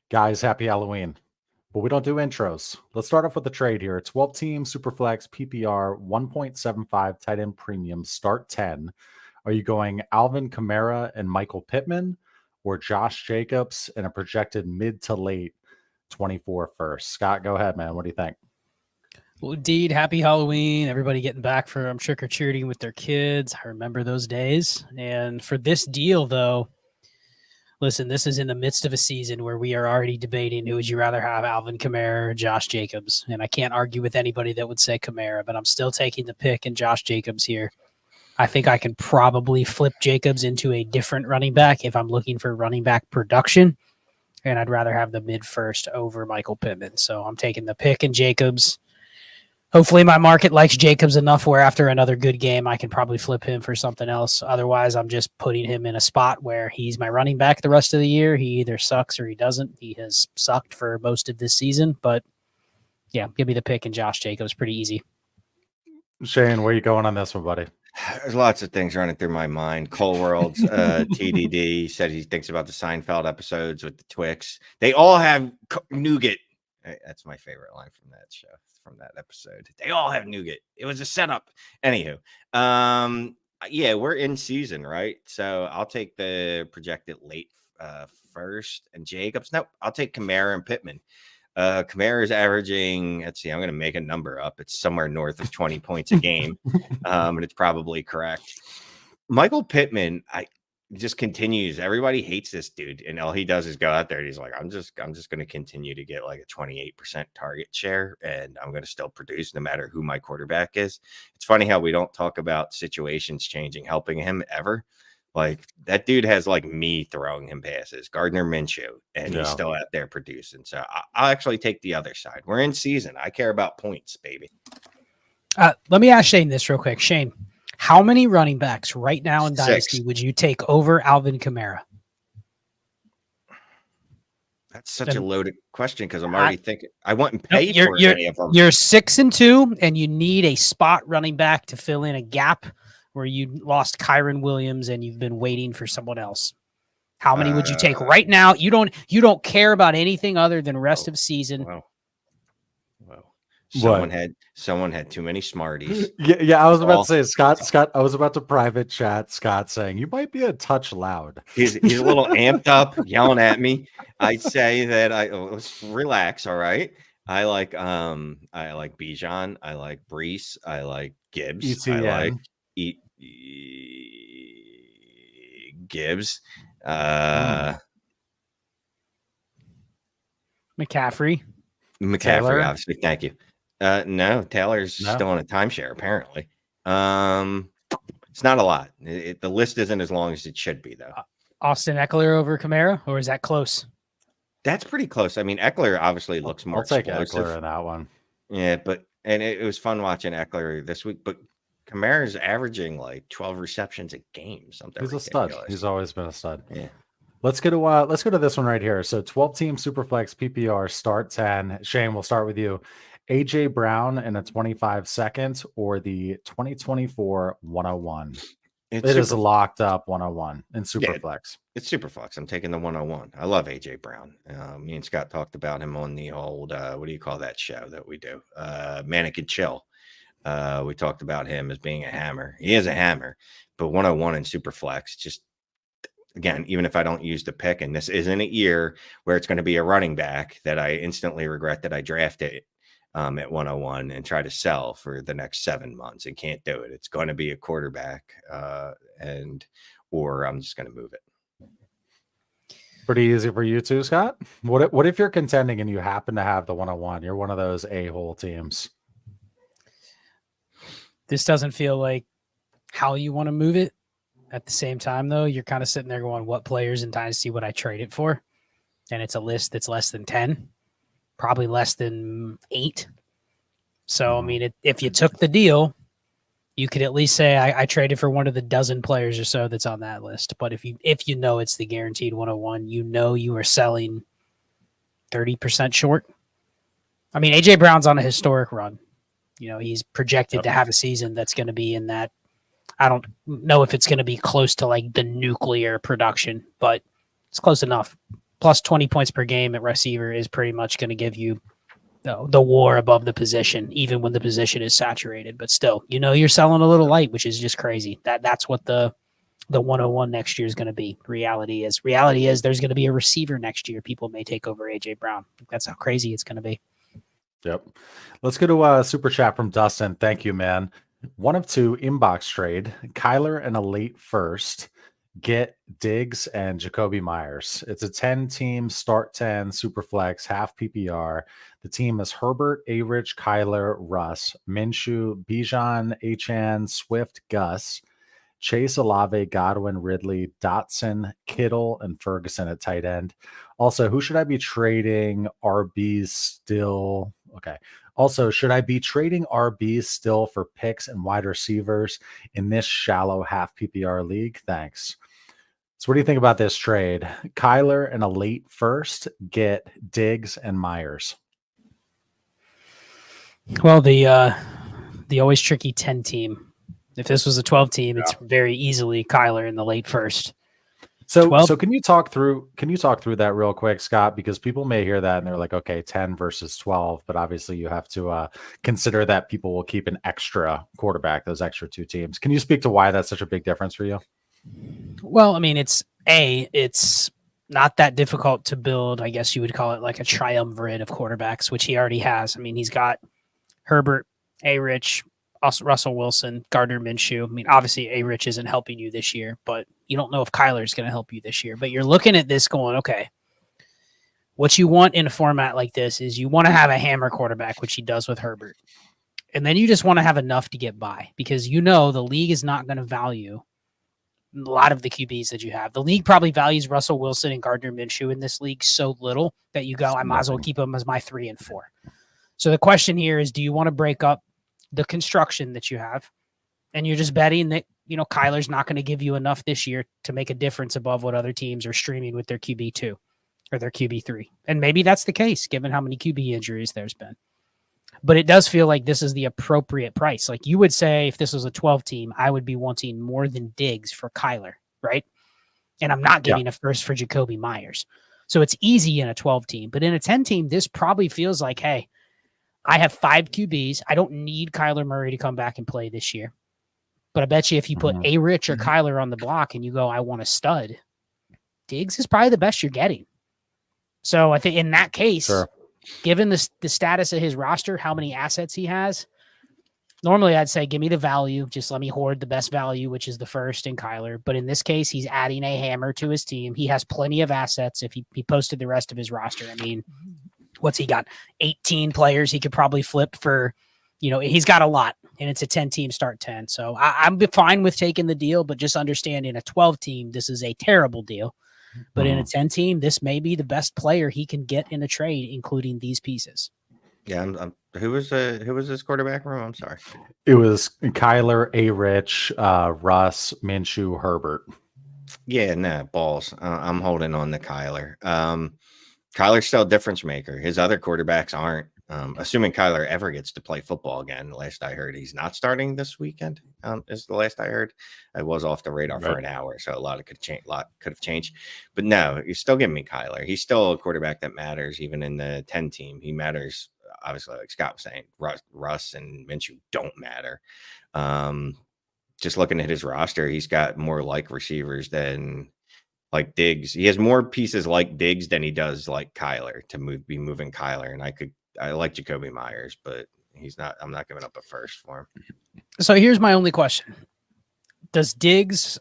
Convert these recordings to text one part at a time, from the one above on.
Guys, happy Halloween. But we don't do intros. Let's start off with the trade here. 12-team Superflex PPR 1.75 tight end premium start 10. Are you going Alvin Kamara and Michael Pittman or Josh Jacobs and a projected mid to late 24 first? Scott, go ahead, man. What do you think? Well, indeed, happy Halloween. Everybody getting back from trick-or-treating with their kids. I remember those days. And for this deal, though, listen, this is in the midst of a season where we are already debating who would you rather have, Alvin Kamara or Josh Jacobs. And I can't argue with anybody that would say Kamara, but I'm still taking the pick in Josh Jacobs here. I think I can probably flip Jacobs into a different running back if I'm looking for running back production. And I'd rather have the mid first over Michael Pittman. So I'm taking the pick in Jacobs. Hopefully my market likes Jacobs enough where after another good game, I can probably flip him for something else. Otherwise, I'm just putting him in a spot where he's my running back the rest of the year. He either sucks or he doesn't. He has sucked for most of this season. But, yeah, give me the pick in Josh Jacobs. Pretty easy. Shane, where are you going on this one, buddy? There's lots of things running through my mind. Cole World's TDD said he thinks about the Seinfeld episodes with the Twix. They all have nougat. That's my favorite line from that show, from that episode. They all have nougat. It was a setup. Anywho, yeah, we're in season, right? So I'll take the projected late first and Jacobs. No, I'll take Kamara and Pittman. Kamara is averaging, let's see, I'm going to make a number up. It's somewhere north of 20 points a game. And it's probably correct. Michael Pittman, just continues. Everybody hates this dude. And all he does is go out there and he's like, I'm just going to continue to get like a 28% target share. And I'm going to still produce no matter who my quarterback is. It's funny how we don't talk about situations changing, helping him ever. Like that dude has like me throwing him passes, Gardner Minshew, and he's still out there producing. So I'll actually take the other side. We're in season. I care about points, baby. Let me ask Shane this real quick. Shane, how many running backs right now in Dynasty would you take over Alvin Kamara? That's such a loaded question because I'm already thinking I wouldn't pay for any of them. You're 6-2, and you need a spot running back to fill in a gap where you lost Kyron Williams and you've been waiting for someone else. How many would you take right now? You don't care about anything other than rest of season. Someone had too many Smarties. Yeah. I was about to say, Scott. I was about to private chat Scott saying you might be a touch loud. He's a little amped up, yelling at me. I say that let's relax. All right. I like Bijan. I like Brees. I like Gibbs. ETN. I like Gibbs. McCaffrey, Taylor? Obviously. Thank you. No, Taylor's still on a timeshare, apparently. It's not a lot. The list isn't as long as it should be, though. Austin Eckler over Kamara, or is that close? That's pretty close. I mean, Eckler obviously looks more explosive. I'll take Eckler in that one. Yeah, and it was fun watching Eckler this week, but Kamara's averaging like 12 receptions a game. Something. He's ridiculous. A stud. He's always been a stud. Yeah. Let's go to this one right here. So 12-team Superflex PPR start 10. Shane, we'll start with you. AJ Brown in a 25 seconds or the 2024 101. It is a locked up 101 in Superflex. Yeah, it's Superflex. I'm taking the 101. I love AJ Brown. Me and Scott talked about him on the old what do you call that show that we do? Mannequin Chill. We talked about him as being a hammer. He is a hammer, but 101 in Superflex, just again, even if I don't use the pick, and this isn't a year where it's going to be a running back that I instantly regret that I drafted at 101 and try to sell for the next 7 months and can't do it. It's going to be a quarterback or I'm just going to move it. Pretty easy for you too, Scott. What if you're contending and you happen to have the 101? You're one of those a-hole teams. This doesn't feel like how you want to move it. At the same time, though, you're kind of sitting there going, what players in Dynasty would I trade it for? And it's a list that's less than 10, probably less than 8. So, I mean, if you took the deal, you could at least say I traded for one of the dozen players or so that's on that list. But if you know it's the guaranteed 101, you know you are selling 30% short. I mean, AJ Brown's on a historic run. You know, he's projected to have a season that's going to be in that. I don't know if it's going to be close to like the nuclear production, but it's close enough. plus 20 points per game at receiver is pretty much going to give you the war above the position, even when the position is saturated. But still, you're selling a little light, which is just crazy. That's what the 101 next year is going to be. Reality is there's going to be a receiver next year. People may take over AJ Brown. That's how crazy it's going to be. Yep. Let's go to a super chat from Dustin. Thank you, man. 1 of 2 inbox trade, Kyler and a late first. Get Diggs and Jacoby Myers. It's a 10-team start 10 superflex half PPR. The team is Herbert, A-Rich, Kyler, Russ, Minshew, Bijan, Achan, Swift, Gus, Chase, Olave, Godwin, Ridley, Dotson, Kittle, and Ferguson at tight end. Also, who should I be trading RBs still? Okay. Also, should I be trading RBs still for picks and wide receivers in this shallow half PPR league? Thanks. So what do you think about this trade? Kyler and a late first, get Diggs and Myers. Well, the always tricky 10 team. If this was a 12 team, it's very easily Kyler in the late first. So 12? So can you talk through that real quick, Scott? Because people may hear that and they're like, okay, 10 versus 12, but obviously you have to consider that people will keep an extra quarterback, those extra 2 teams. Can you speak to why that's such a big difference for you? Well, I mean, it's not that difficult to build. I guess you would call it like a triumvirate of quarterbacks, which he already has. I mean, he's got Herbert, A-Rich, Russell Wilson, Gardner Minshew. I mean, obviously A-Rich isn't helping you this year, but you don't know if Kyler's going to help you this year. But you're looking at this going, okay, what you want in a format like this is you want to have a hammer quarterback, which he does with Herbert. And then you just want to have enough to get by because the league is not going to value a lot of the QBs that you have. The league probably values Russell Wilson and Gardner Minshew in this league so little that you go, I might as well keep them as my 3 and 4. So the question here is, do you want to break up the construction that you have? And you're just betting that, Kyler's not going to give you enough this year to make a difference above what other teams are streaming with their QB2 or their QB3. And maybe that's the case, given how many QB injuries there's been. But it does feel like this is the appropriate price. Like you would say, if this was a 12 team, I would be wanting more than Diggs for Kyler, right? And I'm not getting a first for Jacoby Myers. So it's easy in a 12 team. But in a 10 team, this probably feels like, hey, I have 5 QBs. I don't need Kyler Murray to come back and play this year. But I bet you if you put A-Rich or Kyler on the block and you go, I want a stud, Diggs is probably the best you're getting. So I think in that case, given the status of his roster, how many assets he has, normally I'd say give me the value. Just let me hoard the best value, which is the first in Kyler. But in this case, he's adding a hammer to his team. He has plenty of assets if he posted the rest of his roster. I mean, what's he got? 18 players he could probably flip for, he's got a lot. And it's a 10-team start 10. So I'm fine with taking the deal, but just understand in a 12-team, this is a terrible deal. But in a 10-team, this may be the best player he can get in a trade, including these pieces. Yeah, who was this quarterback room? I'm sorry. It was Kyler, A-Rich, Russ, Minshew, Herbert. Yeah, no, balls. I'm holding on to Kyler. Kyler's still a difference maker. His other quarterbacks aren't. Assuming Kyler ever gets to play football again. Last I heard, he's not starting this weekend. Is the last I heard. I was off the radar for an hour, so a lot could have changed. But no, you're still giving me Kyler. He's still a quarterback that matters, even in the 10 team. He matters. Obviously, like Scott was saying, Russ and Minshew don't matter. Just looking at his roster, he's got more like receivers than like Diggs. He has more pieces like Diggs than he does like Kyler to be moving Kyler. And I like Jacoby Myers, but I'm not giving up a first for him. So here's my only question. Does Diggs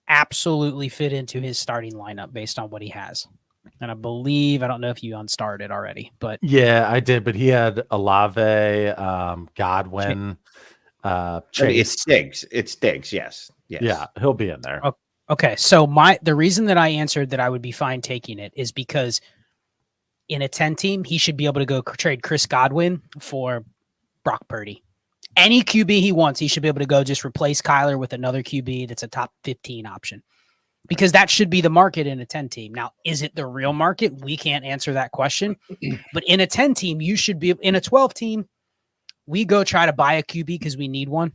absolutely fit into his starting lineup based on what he has? And I don't know if you unstarted already, but yeah, I did. But he had Olave, Godwin, Chase. It's Diggs. Yes. Yeah, he'll be in there. Okay. So the reason that I answered that I would be fine taking it is because in a 10 team, he should be able to go trade Chris Godwin for Brock Purdy. Any QB he wants, he should be able to go just replace Kyler with another QB that's a top 15 option. Because that should be the market in a 10 team. Now, is it the real market? We can't answer that question. But in a 10 team, you should be in a 12 team. We go try to buy a QB because we need one.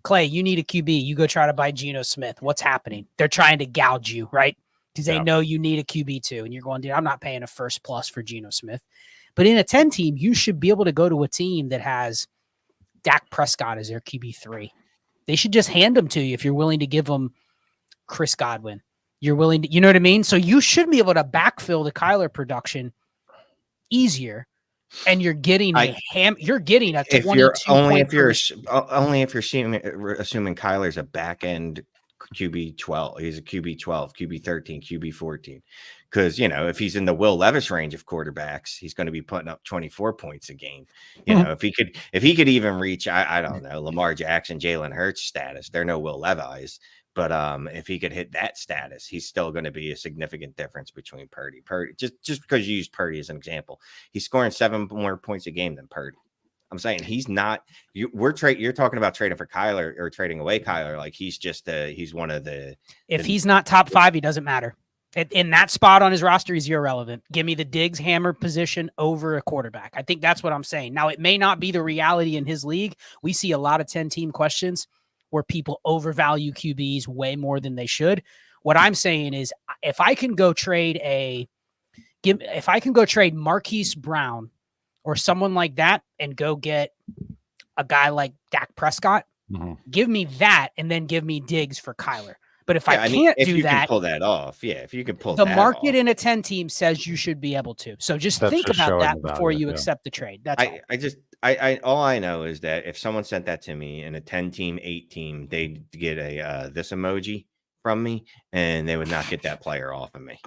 Clay, you need a QB. You go try to buy Geno Smith. What's happening? They're trying to gouge you, right? because they know you need a QB2, and you're going, dude, I'm not paying a first plus for Geno Smith. But in a 10 team, you should be able to go to a team that has Dak Prescott as their QB3. They should just hand them to you if you're willing to give them Chris Godwin. You're willing to, you know what I mean? So you should be able to backfill the Kyler production easier. And you're getting you're getting a 22 only if you're assuming Kyler's a back end QB 12. He's a QB 12, QB 13, QB 14. Because if he's in the Will Levis range of quarterbacks, he's going to be putting up 24 points a game. If he could even reach, I don't know, Lamar Jackson, Jalen Hurts status. They're no Will Levis. But if he could hit that status, he's still going to be a significant difference between Purdy. Just because you used Purdy as an example, he's scoring 7 more points a game than Purdy. I'm saying he's not. You're talking about trading for Kyler or trading away Kyler. Like he's just he's one of the. If he's not top 5, he doesn't matter. In that spot on his roster, he's irrelevant. Give me the Diggs hammer position over a quarterback. I think that's what I'm saying. Now, it may not be the reality in his league. We see a lot of 10-team questions where people overvalue QBs way more than they should. What I'm saying is if I can go trade Marquise Brown or someone like that and go get a guy like Dak Prescott, give me that and then give me Diggs for Kyler. But if I can't if do you that, can pull that off. Yeah, if you can pull the that market off. in a 10-team says you should be able to. So just think about that before you accept the trade. That's all. All I know is that if someone sent that to me in a 10-team, 8-team, they'd get a this emoji from me, and they would not get that player off of me.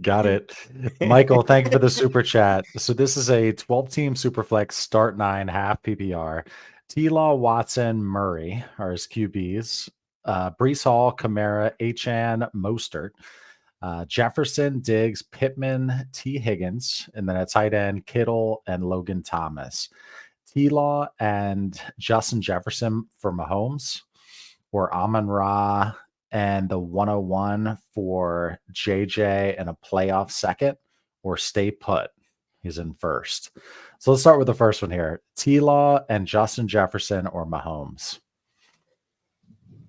Got it. Michael, thank you for the super chat. So this is a 12-team Superflex start 9 half PPR. T-Law, Watson, Murray are his QBs. Brees Hall, Kamara, Achan, Mostert, Jefferson, Diggs, Pittman, T. Higgins, and then at tight end, Kittle and Logan Thomas. T-Law and Justin Jefferson for Mahomes, or Amon-Ra and the 101 for JJ and a playoff second, or stay put. He's in first. So let's start with the first one here. T-Law and Justin Jefferson or Mahomes.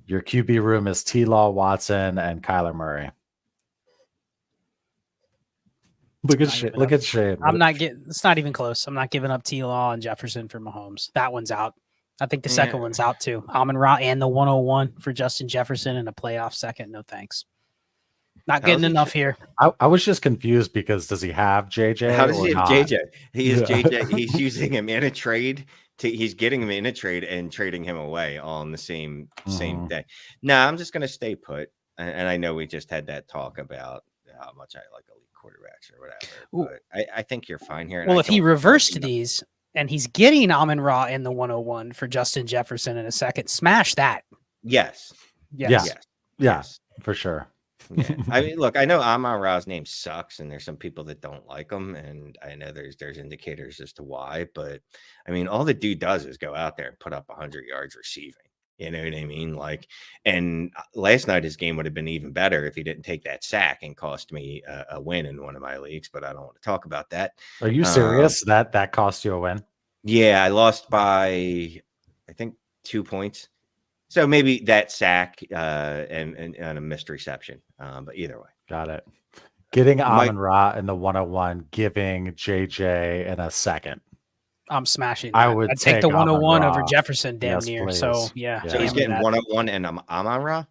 Your QB room is T-Law, Watson, and Kyler Murray. Look at Shane. It's not even close. I'm not giving up T-Law and Jefferson for Mahomes. That one's out. I think the second one's out too. Amon-Ra and the 101 for Justin Jefferson and a playoff second. No thanks. Not getting enough here. I was just confused because does he have JJ? How does he have JJ? He is JJ. He's using him in a trade. He's getting him in a trade and trading him away all on the same day. No, I'm just going to stay put. And I know we just had that talk about how much I like elite quarterbacks or whatever. But I think you're fine here. Well, if he reversed these and he's getting Amon-Ra in the 101 for Justin Jefferson in a second, smash that. Yes. Yeah, for sure. Yeah. I mean, look, I know Amon-Ra's name sucks, and there's some people that don't like him, and I know there's indicators as to why. But I mean, all the dude does is go out there and put up 100 yards receiving. You know what I mean? Like, and last night his game would have been even better if he didn't take that sack and cost me a win in one of my leagues. But I don't want to talk about that. Are you serious? That cost you a win? Yeah, I lost by I think 2 points. So maybe that sack and a missed reception. But either way. Got it. Getting Amon-Ra in the 101, giving JJ in a second. I'm smashing that. I would take the 101 Amon-Ra. over Jefferson damn near. Please. So, yeah. So he's getting 101 and Amon-Ra?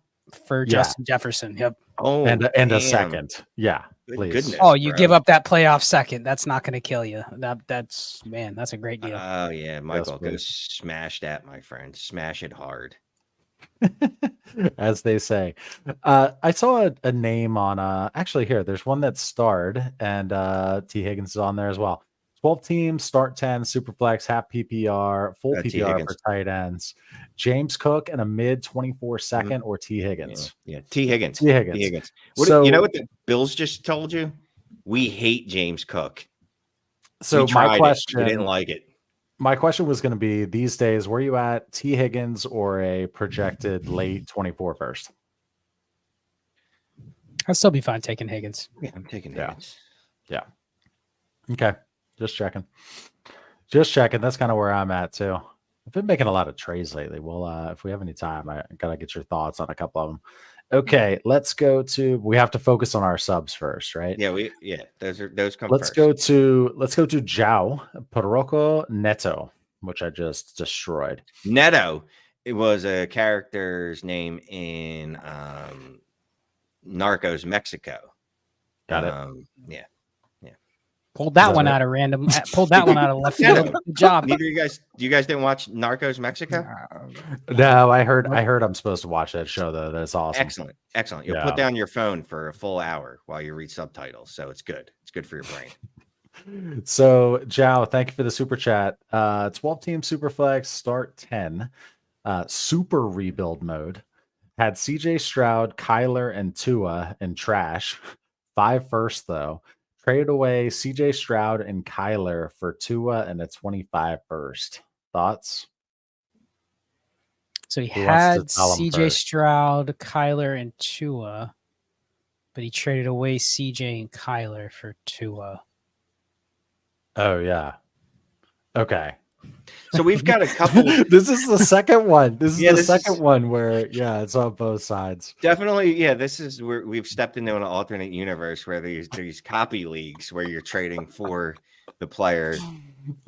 For Justin Jefferson. Yep. Oh, and a second. Yeah. Please. Goodness, oh, you give up that playoff second. That's not going to kill you. That's a great deal. Oh, yeah. Michael, go smash that, my friend. Smash it hard. As they say. I saw a name on actually here. There's one that starred, and T. Higgins is on there as well. 12 teams, start 10, Superflex, half PPR, full PPR for tight ends. James Cook and a mid 24 second or T. Higgins. Yeah. T. Higgins. So, you know what the Bills just told you? We hate James Cook. So my question, we didn't like it. My question was going to be these days, where are you at, T. Higgins or a projected late 24 first? I'll still be fine taking Higgins. Yeah, I'm taking Higgins. Yeah. Okay. Just checking. That's kind of where I'm at too. I've been making a lot of trades lately. Well, if we have any time, I gotta get your thoughts on a couple of them. Okay, let's go to. We have to focus on our subs first, right? Yeah, those come Let's first. go to Jao Parroco Neto, which I just destroyed. Neto. It was a character's name in Narcos Mexico. Got it. Yeah. Pulled that that one it? out of random. Pulled that one out of left field. Good job. Neither of you guys didn't watch Narcos Mexico? No, I heard I'm supposed to watch that show though. That's awesome. Excellent. You'll Yeah. put down your phone for a full hour while you read subtitles, so it's good. It's good for your brain. So, Jao, thank you for the super chat. 12 team Superflex, start 10. Super rebuild mode. Had CJ Stroud, Kyler, and Tua in trash. 5 first, though. Traded away CJ Stroud and Kyler for Tua and a 25 first. Thoughts? So he Who wants to had tell him CJ first? Stroud, Kyler, and Tua, but he traded away CJ and Kyler for Tua. Oh, yeah. Okay. So we've got a couple. This is the second one. This is Yeah, the this second is- one where, yeah, it's on both sides. Definitely, yeah. This is where we've stepped into an alternate universe where there's copy leagues where you're trading for the player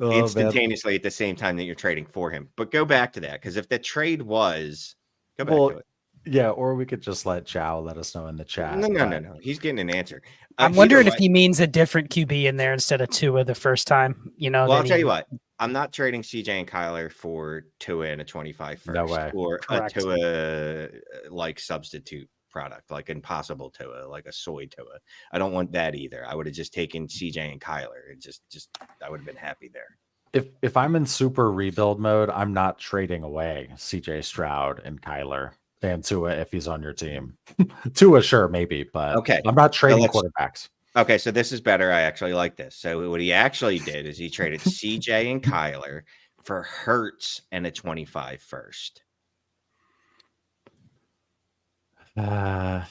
Oh, man. instantaneously at the same time that you're trading for him. But go back to that, because if the trade was go back Well, to it. Yeah, or we could just let Chow let us know in the chat. No. He's getting an answer. I'm wondering if he means a different QB in there instead of Tua the first time. You know, Well, I'll tell you what. I'm not trading CJ and Kyler for Tua and a 25 first. No way. Or Correct. a Tua like substitute product, like impossible Tua, like a soy Tua. I don't want that either. I would have just taken CJ and Kyler. It just I would have been happy there. If I'm in super rebuild mode, I'm not trading away CJ Stroud and Kyler and Tua if he's on your team. Tua, sure, maybe, but Okay. I'm not trading quarterbacks. Okay, so this is better. I actually like this. So what he actually did is he traded CJ and Kyler for Hurts and a 25 first. Super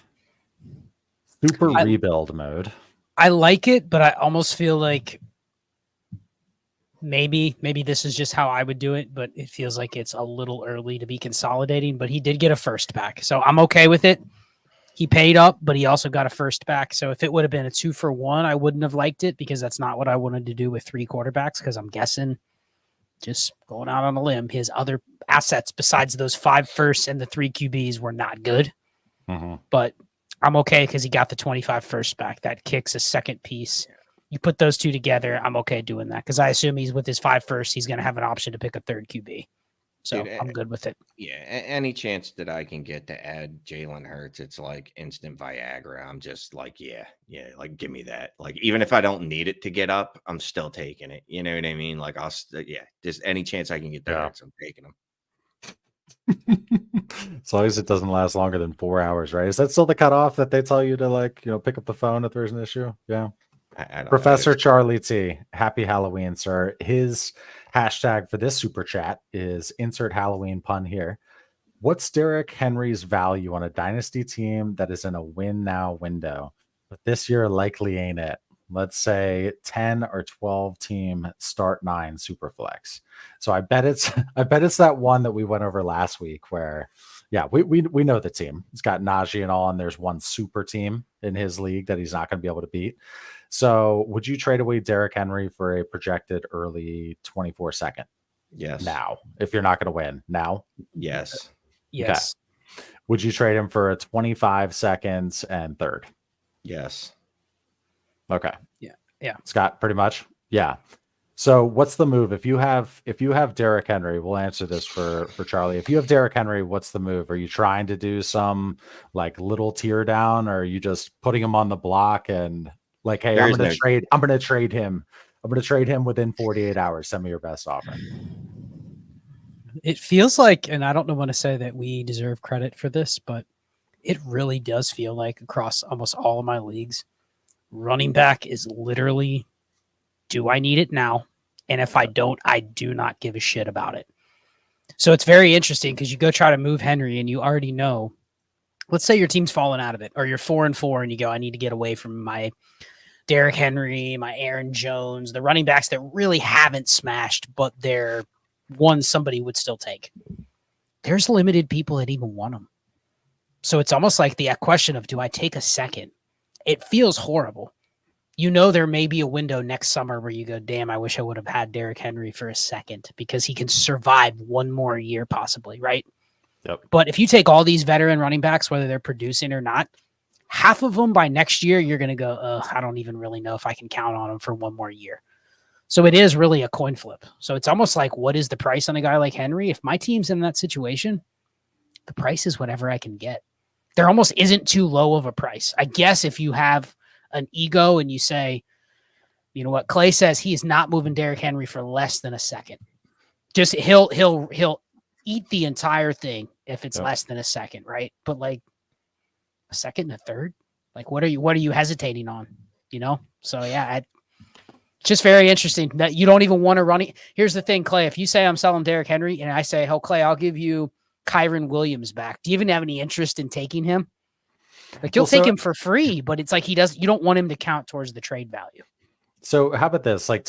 rebuild mode. I like it, but I almost feel like maybe this is just how I would do it, but it feels like it's a little early to be consolidating. But he did get a first back, so I'm okay with it. He paid up, but he also got a first back. So if it would have been a 2-for-1, I wouldn't have liked it because that's not what I wanted to do with 3 quarterbacks. Because I'm guessing, just going out on a limb, his other assets besides those 5 firsts and the 3 QBs were not good. Mm-hmm. But I'm okay because he got the 25 first back. That kicks a second piece. You put those two together, I'm okay doing that because I assume he's with his 5 firsts, he's going to have an option to pick a third QB. So dude, I'm good with it. Yeah, any chance that I can get to add Jalen Hurts, it's like instant Viagra. I'm just like, yeah, like give me that. Like even if I don't need it to get up, I'm still taking it. You know what I mean? Like just any chance I can get the Hurts, I'm taking them. As long as it doesn't last longer than 4 hours, right? Is that still the cutoff that they tell you to pick up the phone if there's an issue? Yeah. I don't Professor know. Charlie T, happy Halloween, sir. His hashtag for this super chat is insert Halloween pun here. What's Derrick Henry's value on a dynasty team that is in a win now window, but this year likely ain't it? Let's say 10 or 12 team start 9 super flex. So I bet it's that one that we went over last week where we know the team. He's got Najee and all, and there's one super team in his league that he's not going to be able to beat. So would you trade away Derrick Henry for a projected early 24 second? Yes. Now, if you're not going to win now? Yes. Yes. Okay. Would you trade him for a 25 seconds and third? Yes. Okay. Yeah. Scott, pretty much. Yeah. So what's the move? If you have Derrick Henry, we'll answer this for Charlie. If you have Derrick Henry, what's the move? Are you trying to do some like little tear down, or are you just putting him on the block and like, hey, I'm going to trade him. I'm going to trade him within 48 hours. Send me your best offer. It feels like, and I don't know when to say that we deserve credit for this, but it really does feel like across almost all of my leagues, running back is literally, do I need it now? And if I don't, I do not give a shit about it. So it's very interesting because you go try to move Henry and you already know, let's say your team's fallen out of it, or you're 4-4 and you go, I need to get away from my Derrick Henry, my Aaron Jones, the running backs that really haven't smashed, but they're one somebody would still take. There's limited people that even want them. So it's almost like the question of, do I take a second? It feels horrible. You know, there may be a window next summer where you go, damn, I wish I would have had Derrick Henry for a second because he can survive one more year possibly, right? Yep. But if you take all these veteran running backs, whether they're producing or not, half of them by next year, you're going to go, I don't even really know if I can count on them for one more year. So it is really a coin flip. So it's almost like, what is the price on a guy like Henry? If my team's in that situation, the price is whatever I can get. There almost isn't too low of a price. I guess if you have an ego and you say, you know what, Clay says he is not moving Derrick Henry for less than a second. Just he'll eat the entire thing if it's less than a second, right? But like a second and a third, like what are you hesitating on? You know? So yeah, it's just very interesting that you don't even want to run it. Here's the thing, Clay. If you say I'm selling Derrick Henry and I say, oh, Clay, I'll give you Kyron Williams back. Do you even have any interest in taking him? Like you'll take him for free, but it's like you don't want him to count towards the trade value. So how about this? Like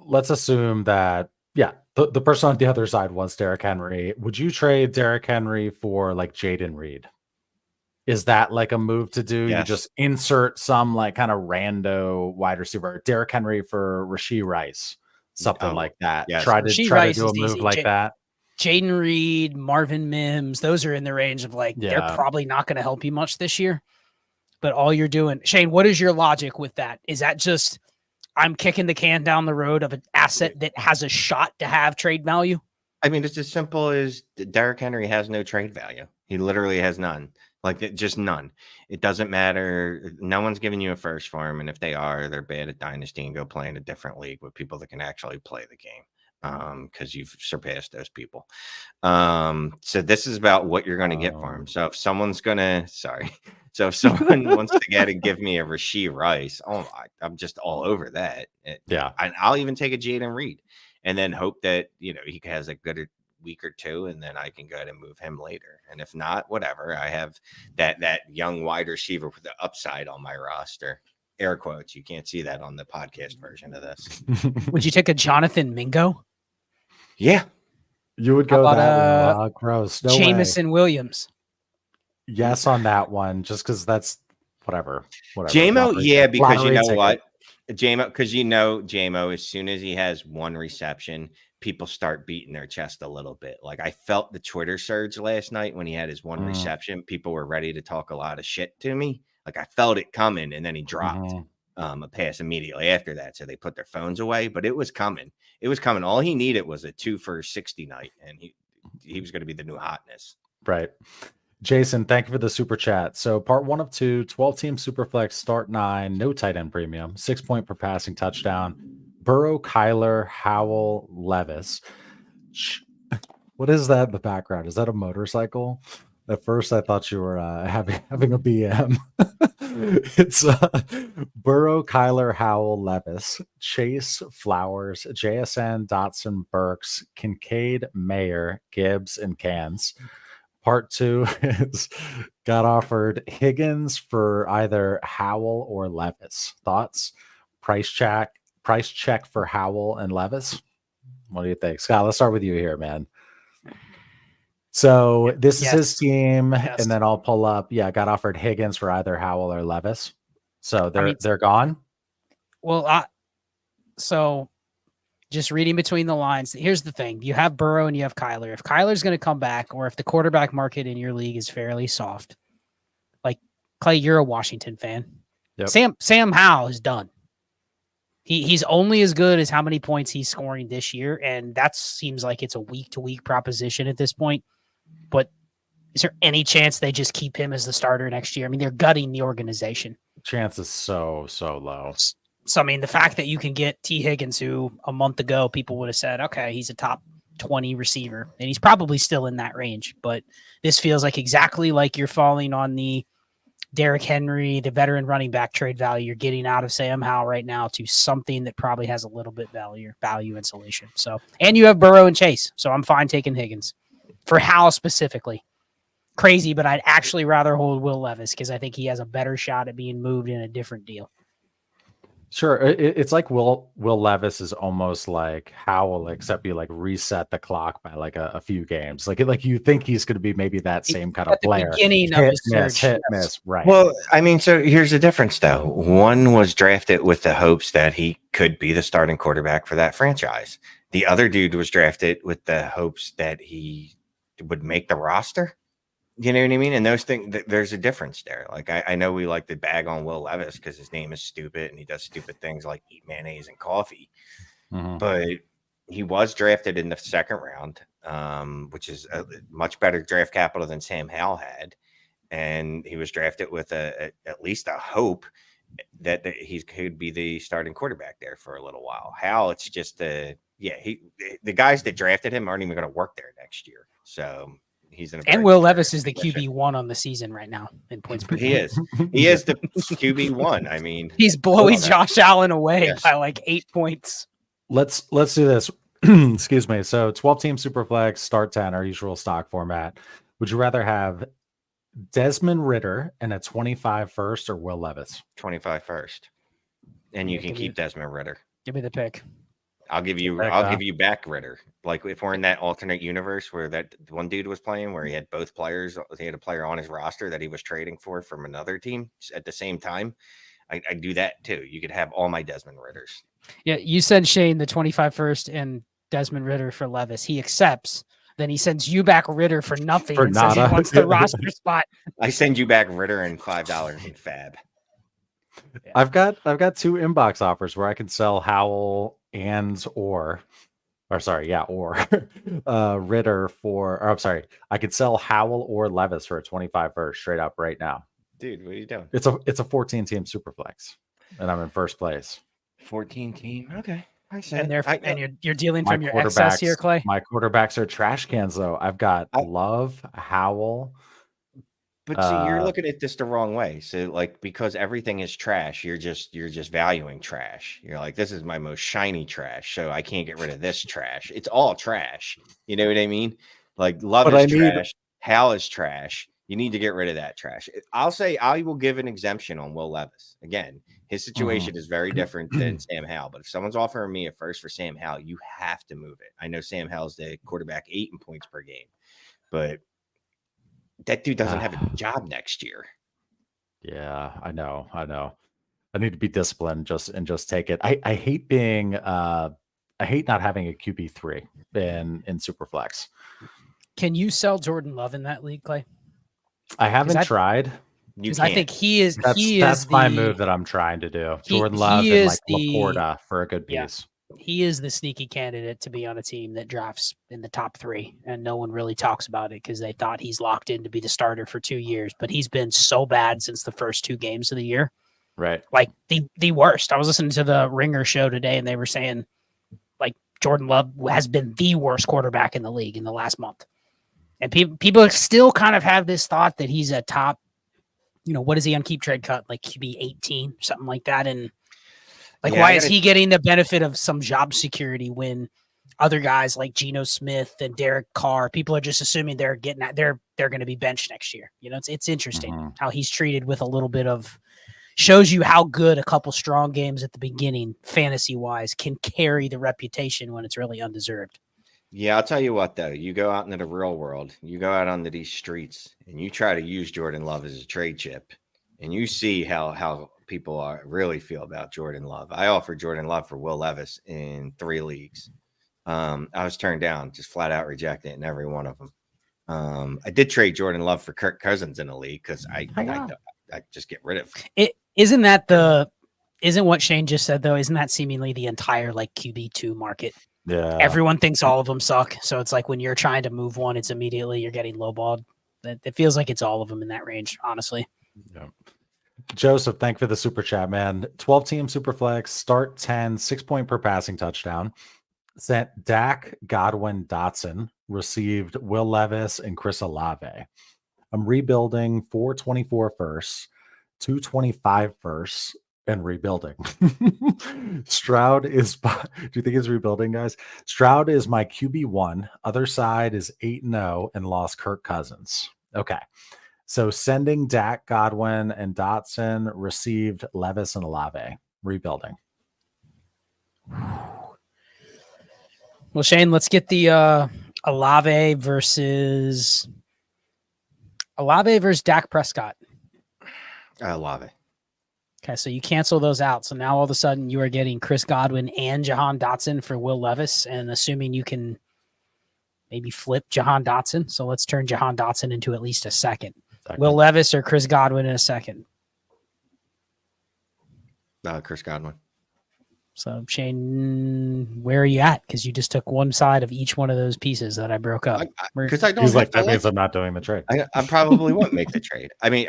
let's assume that, the person on the other side was Derrick Henry. Would you trade Derrick Henry for like Jaden Reed? Is that like a move to do? Yes. You just insert some like kind of rando wide receiver, Derrick Henry for Rashee Rice, something like that. Yes. Try Rashee to Rice do a is move easy. like that. Jaden Reed, Marvin Mims, those are in the range of like, they're probably not going to help you much this year. But all you're doing, Shane, what is your logic with that? Is that just, I'm kicking the can down the road of an asset that has a shot to have trade value? I mean, it's as simple as Derrick Henry has no trade value. He literally has none. Like, just none. It doesn't matter. No one's giving you a first for him. And if they are, they're bad at Dynasty and go play in a different league with people that can actually play the game. Because you've surpassed those people. So this is about what you're going to get for him. So if someone's going to, so if someone wants to get and give me a Rashee Rice, I'm just all over that. I'll even take a Jaden Reed and then hope that, he has a good week or two, and then I can go ahead and move him later. And if not, whatever, I have that young wide receiver with the upside on my roster. Air quotes. You can't see that on the podcast version of this. Would you take a Jonathan Mingo? Yeah. You would go that gross. No Jamison Williams. Yes on that one, just because that's whatever. JMO, because you know what? JMO, because JMO, as soon as he has one reception, people start beating their chest a little bit. Like I felt the Twitter surge last night when he had his one reception. People were ready to talk a lot of shit to me. Like I felt it coming, and then he dropped a pass immediately after that. So they put their phones away, but it was coming. It was coming. All he needed was a 2 for 60 night, and he was going to be the new hotness. Right. Jason, thank you for the super chat. So part 1 of 2, 12-team Superflex, start 9, no tight end premium, 6 point per passing touchdown. Burrow, Kyler, Howell, Levis. What is that in the background? Is that a motorcycle? At first, I thought you were having a BM. It's Burrow, Kyler, Howell, Levis, Chase, Flowers, JSN, Dotson, Burks, Kincaid, Mayer, Gibbs, and Cans. Part 2 is got offered Higgins for either Howell or Levis. Thoughts? Price check for Howell and Levis. What do you think, Scott? Let's start with you here, man. So this is his team, and then I'll pull up. Yeah, got offered Higgins for either Howell or Levis. So they're gone. Well, so just reading between the lines. Here's the thing: you have Burrow and you have Kyler. If Kyler's going to come back, or if the quarterback market in your league is fairly soft, like Clay, you're a Washington fan. Yep. Sam Howell is done. He's only as good as how many points he's scoring this year, and that seems like it's a week-to-week proposition at this point. But is there any chance they just keep him as the starter next year? I mean, they're gutting the organization. Chance is so low. So, I mean, the fact that you can get T. Higgins, who a month ago people would have said, okay, he's a top 20 receiver, and he's probably still in that range. But this feels like exactly like you're falling on the Derrick Henry, the veteran running back trade value. You're getting out of Sam Howell right now to something that probably has a little bit value insulation. So, and you have Burrow and Chase. So I'm fine taking Higgins. For Howell specifically, crazy, but I'd actually rather hold Will Levis because I think he has a better shot at being moved in a different deal. Sure. It's like Will Levis is almost like Howell, except you like reset the clock by like a few games. Like you think he's going to be maybe that same kind of At the player. beginning of his surge, Hit, yes. miss. Right. Well, I mean, so here's the difference, though. One was drafted with the hopes that he could be the starting quarterback for that franchise. The other dude was drafted with the hopes that he would make the roster. You know what I mean? And those things, there's a difference there. Like, I know we like to bag on Will Levis because his name is stupid and he does stupid things like eat mayonnaise and coffee. Mhm. But he was drafted in the second round, which is a much better draft capital than Sam Howell had. And he was drafted with at least a hope that he could be the starting quarterback there for a little while. Hal, it's just the guys that drafted him aren't even going to work there next year. So he's in a And very Will Levis is the position. QB1 on the season right now in points per He game. is. He is the QB1. I mean, He's blowing hold on. Josh Allen away Yes. by like 8 points. Let's do this. Excuse me. So 12-team Superflex, start 10, our usual stock format. Would you rather have Desmond Ritter and a 25 first or Will Levis? 25 first. And you Yeah, can give me- keep Desmond Ritter. Give me the pick. I'll give you back Ritter. Like if we're in that alternate universe where that one dude was playing, where he had both players, he had a player on his roster that he was trading for from another team at the same time. I do that too. You could have all my Desmond Ritters. Yeah, you send Shane the 25 first and Desmond Ritter for Levis. He accepts. Then he sends you back Ritter for nothing For and says he nada. wants the roster spot. I send you back Ritter and $5 in Fab. Yeah. I've got 2 inbox offers where I can sell Howell or Ritter I could sell Howell or Levis for a 25 first straight up right now. Dude, what are you doing? It's a 14-team Superflex, and I'm in first place. 14 team. Okay. I see. And you're dealing My from your excess here, Clay. My quarterbacks are trash cans, though. I've got Love, Howell. But see, you're looking at this the wrong way. So, like, because everything is trash, you're just valuing trash. You're like, this is my most shiny trash, so I can't get rid of this trash. It's all trash. You know what I mean? Like, Love is trash. Hal is trash. You need to get rid of that trash. I'll say I will give an exemption on Will Levis. Again, his situation is very different than Sam Howell. But if someone's offering me a first for Sam Howell, you have to move it. I know Sam Howell's the quarterback 8 in points per game, but that dude doesn't have a job next year. Yeah, I know. I need to be disciplined and just take it. I hate being I hate not having a QB3 in Superflex. Can you sell Jordan Love in that league, Clay? I haven't tried. Because I think that's my move that I'm trying to do. Jordan Love and like Laporta for a good piece. He is the sneaky candidate to be on a team that drafts in the top 3, and no one really talks about it because they thought he's locked in to be the starter for 2 years. But he's been so bad since the first 2 games of the year, right? Like the worst. I was listening to the Ringer show today, and they were saying like Jordan Love has been the worst quarterback in the league in the last month, and people still kind of have this thought that he's a top. What is he on Keep Trade Cut? Like QB 18, something like that, and. Like, why is he getting the benefit of some job security when other guys like Geno Smith and Derek Carr, people are just assuming they're going to be benched next year? It's interesting how he's treated with a little bit of shows you how good a couple strong games at the beginning, fantasy wise, can carry the reputation when it's really undeserved. Yeah, I'll tell you what, though. You go out into the real world, you go out onto these streets, and you try to use Jordan Love as a trade chip, and you see how people really feel about Jordan Love. I offered Jordan Love for Will Levis in 3 leagues. I was turned down, just flat out rejected in every one of them. I did trade Jordan Love for Kirk Cousins in a league because I just get rid of it. Isn't what Shane just said though? Isn't that seemingly the entire like QB2 market? Yeah, everyone thinks all of them suck. So it's like when you're trying to move one, it's immediately you're getting lowballed. It feels like it's all of them in that range, honestly. Yeah. Joseph, thank you for the super chat, man. 12-team Superflex, start 10, 6 point per passing touchdown. Sent Dak, Godwin, Dotson, received Will Levis and Chris Olave. I'm rebuilding 424 firsts, 225 firsts, and rebuilding. Stroud is, do you think he's rebuilding, guys? Stroud is my QB1. Other side is 8-0 and lost Kirk Cousins. Okay. So sending Dak, Godwin, and Dotson, received Levis and Olave. Well, Shane, let's get the Olave versus Dak Prescott. Olave. Okay, so you cancel those out. So now all of a sudden you are getting Chris Godwin and Jahan Dotson for Will Levis, and assuming you can maybe flip Jahan Dotson. So let's turn Jahan Dotson into at least a second. Will Levis or Chris Godwin in a second? Chris Godwin. So Shane, where are you at? Because you just took one side of each one of those pieces that I broke up. Because I don't. He's like, that means I'm not doing the trade. I probably won't make the trade. I mean,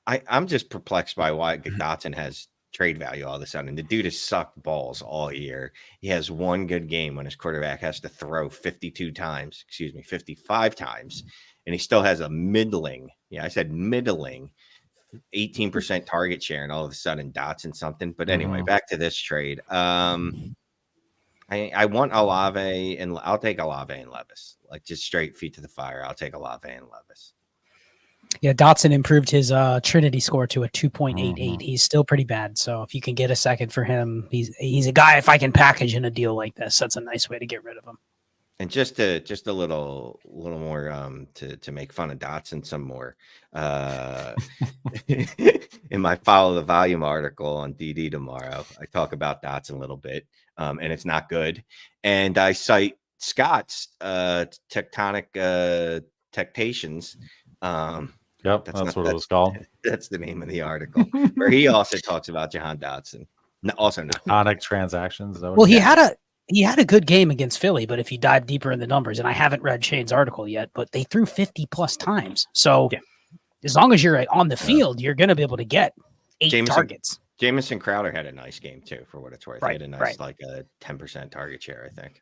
I'm just perplexed by why Dotson has trade value all of a sudden. The dude has sucked balls all year. He has one good game when his quarterback has to throw 55 times, and he still has a middling. Yeah, I said middling. 18% target share, and all of a sudden Dotson something. But anyway, back to this trade. I want Olave, and I'll take Olave and Levis. Like, just straight feet to the fire. I'll take Olave and Levis. Yeah, Dotson improved his Trinity score to a 2.88. He's still pretty bad. So if you can get a second for him, he's a guy. If I can package in a deal like this, that's a nice way to get rid of him. And just a little more to make fun of Dotson some more. In my Follow the Volume article on DD tomorrow, I talk about Dotson a little bit, and it's not good. And I cite Scott's tectonic tectations. Yep, that's what it was called. That's the name of the article, where he also talks about Jahan Dotson. No, also not tectonic transactions. Well, he had a good game against Philly, but if you dive deeper in the numbers, and I haven't read Shane's article yet, but they threw 50 plus times. So as long as you're on the field, you're going to be able to get 8 targets. Jamison Crowder had a nice game too, for what it's worth. He had a nice, like a 10% target share, I think.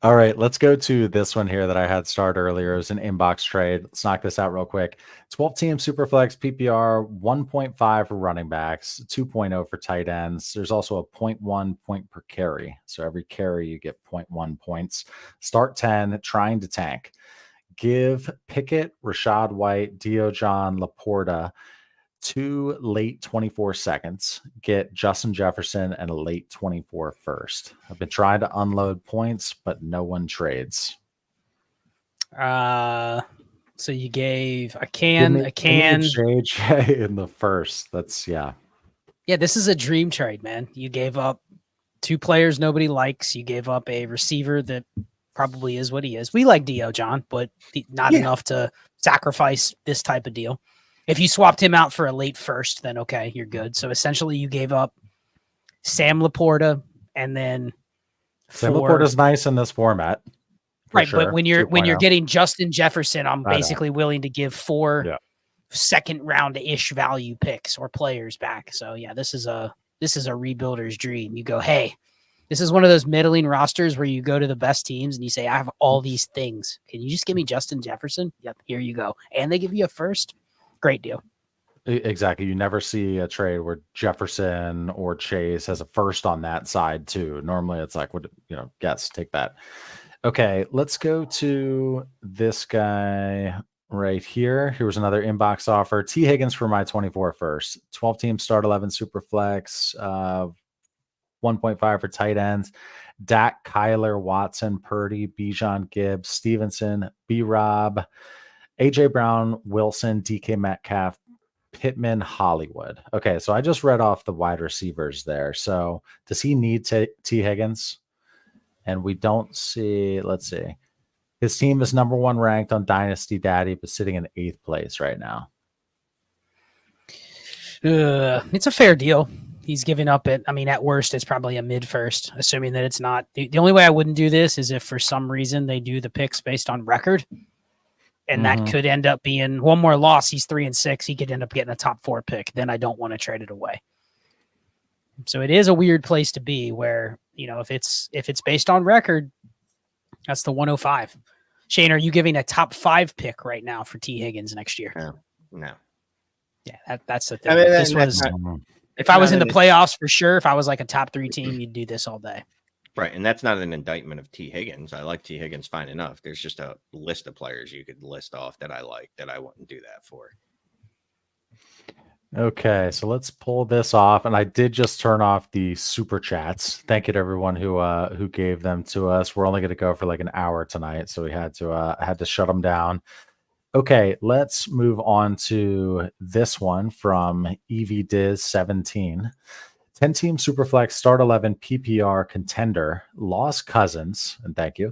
All right, let's go to this one here that I had start earlier. It was an inbox trade. Let's knock this out real quick. 12 team Superflex PPR, 1.5 for running backs, 2.0 for tight ends. There's also a 0.1 point per carry. So every carry you get 0.1 points. Start 10, trying to tank. Give Pickett, Rashad White, Diojon, Laporta 2 late 24 seconds, get Justin Jefferson and a late 24 first. I've been trying to unload points, but no one trades. So you gave a can JJ in the first. That's yeah. This is a dream trade, man. You gave up 2 players nobody likes. You gave up a receiver that probably is what he is. We like Diojon, but not enough to sacrifice this type of deal. If you swapped him out for a late first, then okay, you're good. So essentially you gave up Sam Laporta and then Sam Laporta's nice in this format. Right, sure. But when you're getting Justin Jefferson, I'm basically willing to give 4 second round-ish value picks or players back. So yeah, this is a rebuilder's dream. You go, hey, this is one of those middling rosters where you go to the best teams and you say, I have all these things. Can you just give me Justin Jefferson? Yep, here you go. And they give you a first. Great deal. Exactly. You never see a trade where Jefferson or Chase has a first on that side too. Normally it's like, guess, take that. Okay, let's go to this guy right here. Here was another inbox offer. T. Higgins for my 24 first. 12 team start 11 super flex. 1.5 for tight ends. Dak, Kyler, Watson, Purdy, Bijan, Gibbs, Stevenson, B-Rob, AJ Brown, Wilson, DK Metcalf, Pittman, Hollywood. Okay, so I just read off the wide receivers there. So does he need T. Higgins? And we don't see, let's see. His team is number 1 ranked on Dynasty Daddy, but sitting in 8th place right now. It's a fair deal. He's giving up at worst, it's probably a mid first, assuming that it's not. The only way I wouldn't do this is if for some reason they do the picks based on record. And that could end up being one more loss. He's 3-6. He could end up getting a top 4 pick. Then I don't want to trade it away. So it is a weird place to be where, if it's based on record, that's the 105. Shane, are you giving a top 5 pick right now for T. Higgins next year? No. Yeah, that's the thing. If I was in the playoffs for sure, if I was like a top 3 team, you'd do this all day. Right, and that's not an indictment of T. Higgins. I like T. Higgins fine enough. There's just a list of players you could list off that I like that I wouldn't do that for. Okay, so let's pull this off. And I did just turn off the super chats. Thank you to everyone who gave them to us. We're only going to go for like an hour tonight, so we had to shut them down. Okay, let's move on to this one from EVDiz17. 10-team Superflex Start 11 PPR Contender lost Cousins, and thank you.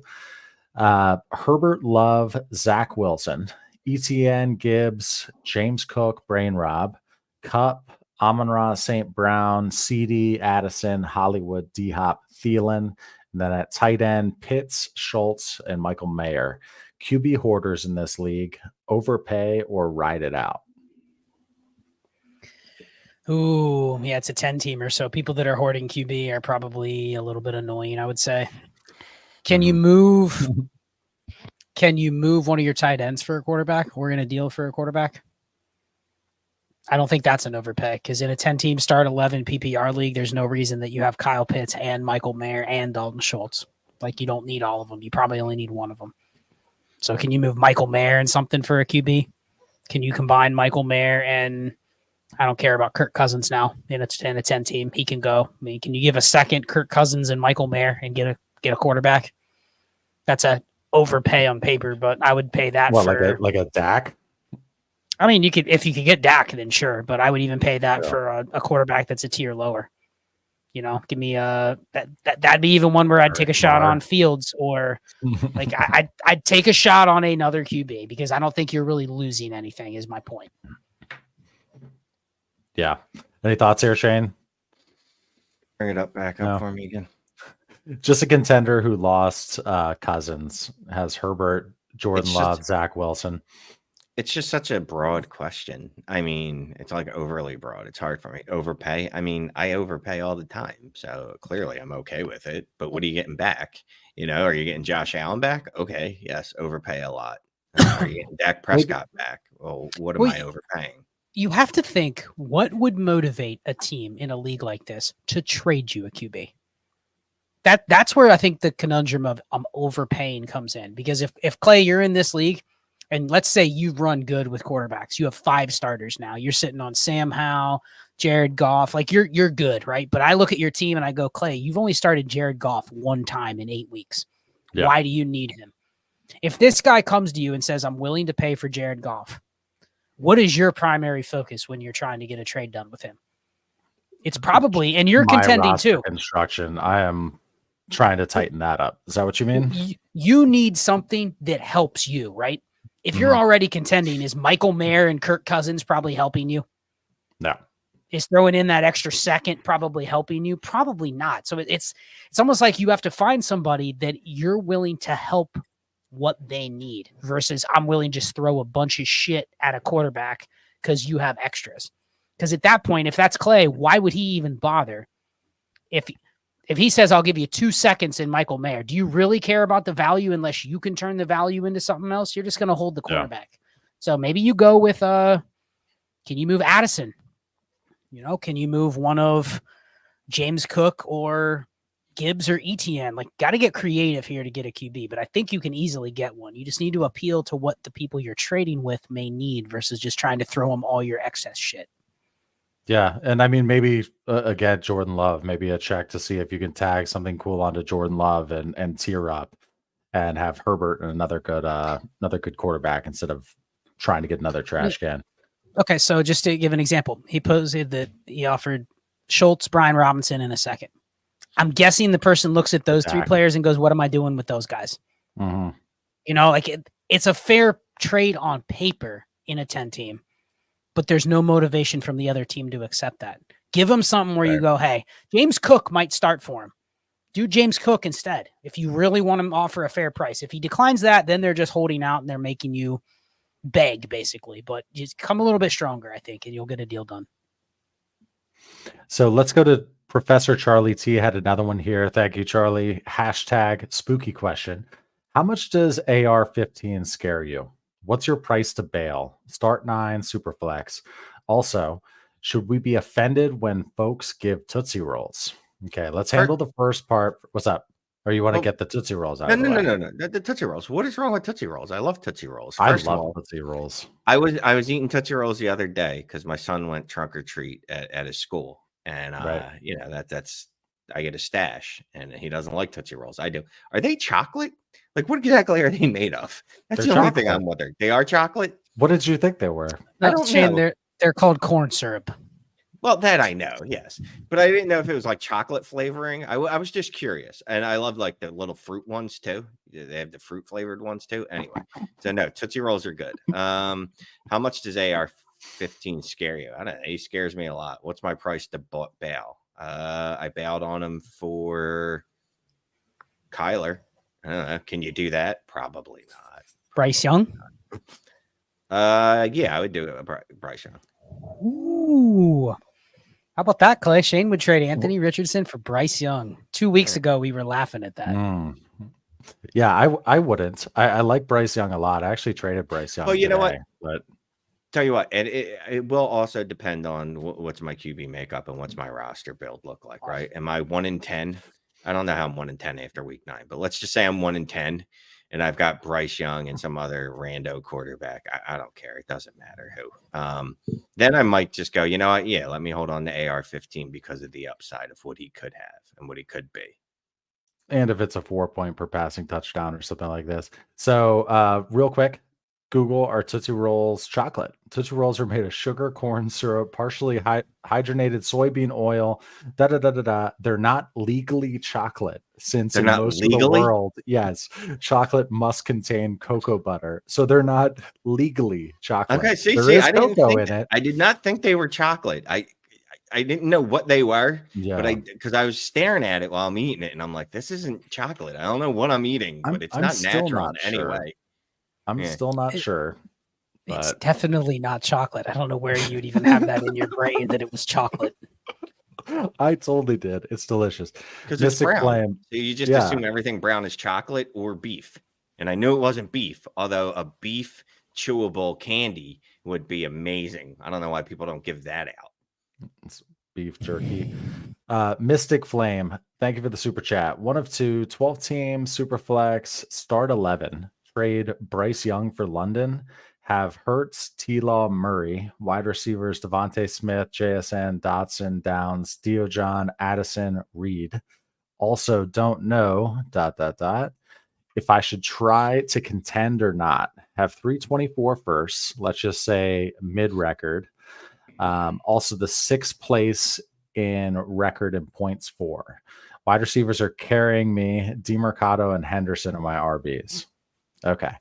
Herbert, Love, Zach Wilson, ETN, Gibbs, James Cook, Brain Rob, Cup, Amon-Ra, St. Brown, CD, Addison, Hollywood, D-Hop, Thielen, and then at tight end, Pitts, Schultz, and Michael Mayer. QB hoarders in this league, overpay or ride it out? Ooh, yeah, it's a 10-teamer, so people that are hoarding QB are probably a little bit annoying, I would say. Can you move one of your tight ends for a quarterback? We're in a deal for a quarterback. I don't think that's an overpay because in a 10-team start 11 PPR league, there's no reason that you have Kyle Pitts and Michael Mayer and Dalton Schultz. Like, you don't need all of them. You probably only need one of them. So can you move Michael Mayer and something for a QB? Can you combine Michael Mayer and I don't care about Kirk Cousins now in a 10-team. He can go. I mean, can you give a second Kirk Cousins and Michael Mayer and get a quarterback? That's a overpay on paper, but I would pay that for like a Dak. I mean, if you could get Dak, then sure, but I would even pay that for a quarterback that's a tier lower. You know, give me that'd be even one where I'd take a shot on Fields or like I'd take a shot on another QB because I don't think you're really losing anything. Is my point. Yeah. Any thoughts here, Shane? Bring it back up for me again. Just a contender who lost Cousins, has Herbert, Jordan Love, Zach Wilson. It's just such a broad question. I mean, it's like overly broad. It's hard for me. Overpay. I mean, I overpay all the time. So clearly I'm okay with it. But what are you getting back? You know, are you getting Josh Allen back? Okay. Yes. Overpay a lot. Are you getting Dak Prescott back? Well, what am I overpaying? You have to think, what would motivate a team in a league like this to trade you a QB? That's where I think the conundrum of overpaying comes in. Because if Clay, you're in this league, and let's say you run good with quarterbacks, you have 5 starters now. You're sitting on Sam Howell, Jared Goff, like you're good, right? But I look at your team and I go, Clay, you've only started Jared Goff one time in 8 weeks. Yeah. Why do you need him? If this guy comes to you and says, I'm willing to pay for Jared Goff, what is your primary focus when you're trying to get a trade done with him? It's probably, and you're contending too. Construction. I am trying to tighten that up. Is that what you mean? You need something that helps you, right? If you're already contending, is Michael Mayer and Kirk Cousins probably helping you? No. Is throwing in that extra second probably helping you? Probably not. So it's almost like you have to find somebody that you're willing to help what they need versus I'm willing to just throw a bunch of shit at a quarterback because you have extras. Because at that point, if that's Clay, why would he even bother? If he says, I'll give you 2 seconds in Michael Mayer, do you really care about the value unless you can turn the value into something else? You're just going to hold the quarterback. Yeah. So maybe you go with, can you move Addison? You know, can you move one of James Cook or Gibbs or ETN? Like, got to get creative here to get a QB, but I think you can easily get one. You just need to appeal to what the people you're trading with may need versus just trying to throw them all your excess shit. Yeah, and I mean, maybe again, Jordan Love, maybe a check to see if you can tag something cool onto Jordan Love and tier up, and have Herbert and another good quarterback instead of trying to get another trash can. Okay, so just to give an example, he posted that he offered Schultz, Brian Robinson in a second. I'm guessing the person looks at those 3 players and goes, "What am I doing with those guys?" Mm-hmm. You know, like it's a fair trade on paper in a 10-team. But there's no motivation from the other team to accept that. Give them something where you go, hey, James Cook might start for him. Do James Cook instead if you really want him to offer a fair price. If he declines that, then they're just holding out and they're making you beg, basically. But just come a little bit stronger, I think, and you'll get a deal done. So let's go to Professor Charlie T. Had another one here. Thank you, Charlie. # spooky question. How much does AR-15 scare you? What's your price to bail? Start 9, Superflex. Also, should we be offended when folks give Tootsie Rolls? Okay, let's handle the first part. What's up? Or you want to Oh, get the Tootsie Rolls out No, of the no, no, way? no, no. The Tootsie Rolls. What is wrong with Tootsie Rolls? I love Tootsie Rolls. I First of love all, Tootsie Rolls. I was eating Tootsie Rolls the other day because my son went trunk or treat at his school, and Right. you know that's I get a stash, and he doesn't like Tootsie Rolls. I do. Are they chocolate? Like, what exactly are they made of? That's They're the only thing chocolate. I'm wondering. They are chocolate? What did you think they were? I No, don't Shane, know. they're called corn syrup. Well, that I know, yes, but I didn't know if it was like chocolate flavoring. I was just curious, and I love like the little fruit ones too. They have the fruit flavored ones too. Anyway, so no, Tootsie Rolls are good. How much does AR-15 scare you? I don't know. He scares me a lot. What's my price to bail? I bailed on him for Kyler. I don't know. Can you do that? Probably not. Bryce Young. Yeah, I would do it. Bryce Young. Ooh. How about that, Clay? Shane would trade Anthony Richardson for Bryce Young. 2 weeks ago, we were laughing at that. Mm. Yeah, I wouldn't. I like Bryce Young a lot. I actually traded Bryce Young. Well, you know what? Today, but Tell you what, and it will also depend on what's my QB makeup and what's my roster build look like, right? Am I 1 in 10? I don't know how I'm 1 in 10 after week 9, but let's just say I'm 1 in 10 and I've got Bryce Young and some other rando quarterback. I don't care. It doesn't matter who. Then I might just go, you know what? Yeah, let me hold on to AR-15 because of the upside of what he could have and what he could be. and if it's a 4 point per passing touchdown or something like this. So real quick, Google are Tootsie Rolls chocolate. Tootsie Rolls are made of sugar, corn syrup, partially hydrogenated soybean oil. Da da da da da. They're not legally chocolate since They're in not most of the legally? world, yes, chocolate must contain cocoa butter. So they're not legally chocolate. Okay, There see, is I didn't cocoa think in it. I did not think they were chocolate. I didn't know what they were, but Yeah, because I was staring at it while I'm eating it, and I'm like, this isn't chocolate. I don't know what I'm eating, but it's I'm not still natural not in any sure. way. I'm Yeah. still not It- sure. It's But definitely not chocolate. I don't know where you'd even have that in your brain that it was chocolate. I totally did. It's delicious. Because it's Mystic brown. Flame. So you just Yeah. assume everything brown is chocolate or beef. And I knew it wasn't beef, although a beef chewable candy would be amazing. I don't know why people don't give that out. It's beef jerky. Mystic Flame. Thank you for the super chat. 1 of 2, 12 team, super flex, start 11. Trade Bryce Young for London. Have Hertz, T-Law, Murray. Wide receivers Devontae Smith, JSN, Dotson, Downs, Diojon, Addison, Reed. Also, don't know, ... if I should try to contend or not. Have 324 firsts. Let's just say mid record. Also, the 6th place in record and points for. Wide receivers are carrying me. DeMercado and Henderson are my RBs. Okay.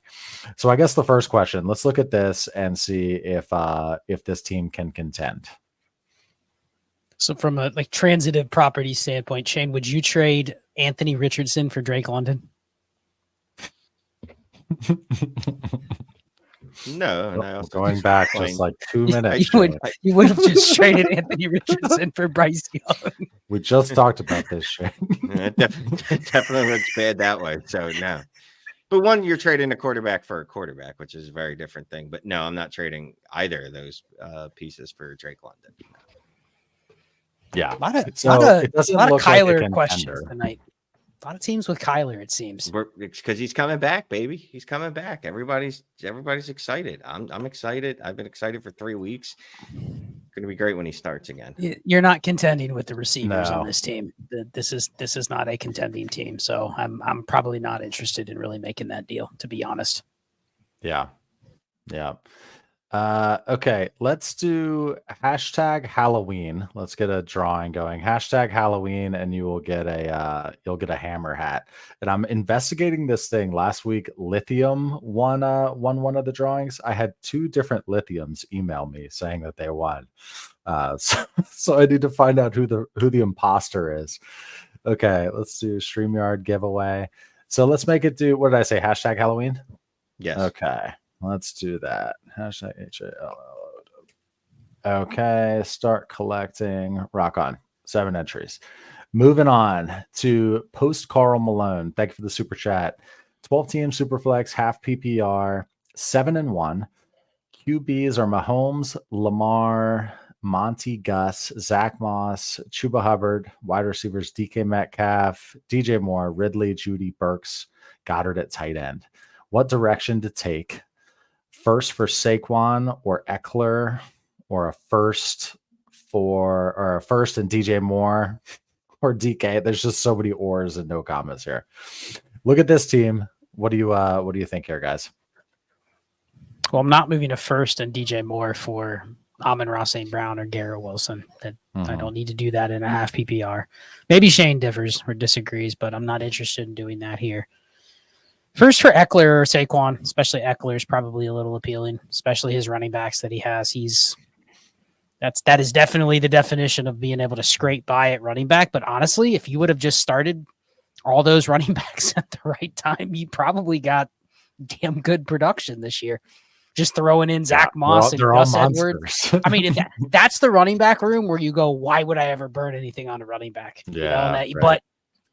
So I guess the first question, let's look at this and see if this team can contend. So from a like transitive property standpoint, Shane, would you trade Anthony Richardson for Drake London? No. Going back Fine. just like 2 minutes. You would have just traded Anthony Richardson for Bryce Young. We just talked about this shit. It definitely looks bad that way. So no. But one, you're trading a quarterback for a quarterback, which is a very different thing. But no, I'm not trading either of those pieces for Drake London. Yeah. A lot of it doesn't look like a Kyler questions contender. tonight. A lot of teams with Kyler, it seems. It's because he's coming back, baby. He's coming back. Everybody's excited. I'm excited. I've been excited for 3 weeks. Going to be great when he starts again. You're not contending with the receivers No. on this team. This is not a contending team. So I'm probably not interested in really making that deal, to be honest. Yeah. Okay, let's do hashtag Halloween. Let's get a drawing going. Hashtag Halloween, and you will get you'll get a hammer hat. And I'm investigating this thing. Last week, Lithium won one of the drawings. I had 2 different Lithiums email me saying that they won. So I need to find out who the imposter is. Okay, let's do StreamYard giveaway. So let's make it do, what did I say? Hashtag Halloween? Yes. Okay, let's do that. Hashtag HALL. Okay, start collecting. Rock on. 7 entries. Moving on to post Carl Malone. Thank you for the super chat. 12 team superflex, half PPR, 7-1. QBs are Mahomes, Lamar, Monty Gus, Zach Moss, Chuba Hubbard, wide receivers DK Metcalf, DJ Moore, Ridley, Judy, Burks, Goddard at tight end. What direction to take? First for Saquon or Eckler, or a first and DJ Moore or DK? There's just so many ors and no comments here. Look at this team. What do you think here, guys? Well, I'm not moving to first and DJ Moore for Amon-Ra St. Brown or Garrett Wilson. I don't need to do that in a half PPR. Maybe Shane differs or disagrees, but I'm not interested in doing that here. First for Eckler or Saquon, especially Eckler, is probably a little appealing, especially his running backs that he has. That is definitely the definition of being able to scrape by at running back. But honestly, if you would have just started all those running backs at the right time, you probably got damn good production this year. Just throwing in Zach Moss and Gus Edwards. I mean, that's the running back room where you go, why would I ever burn anything on a running back? Yeah, right. But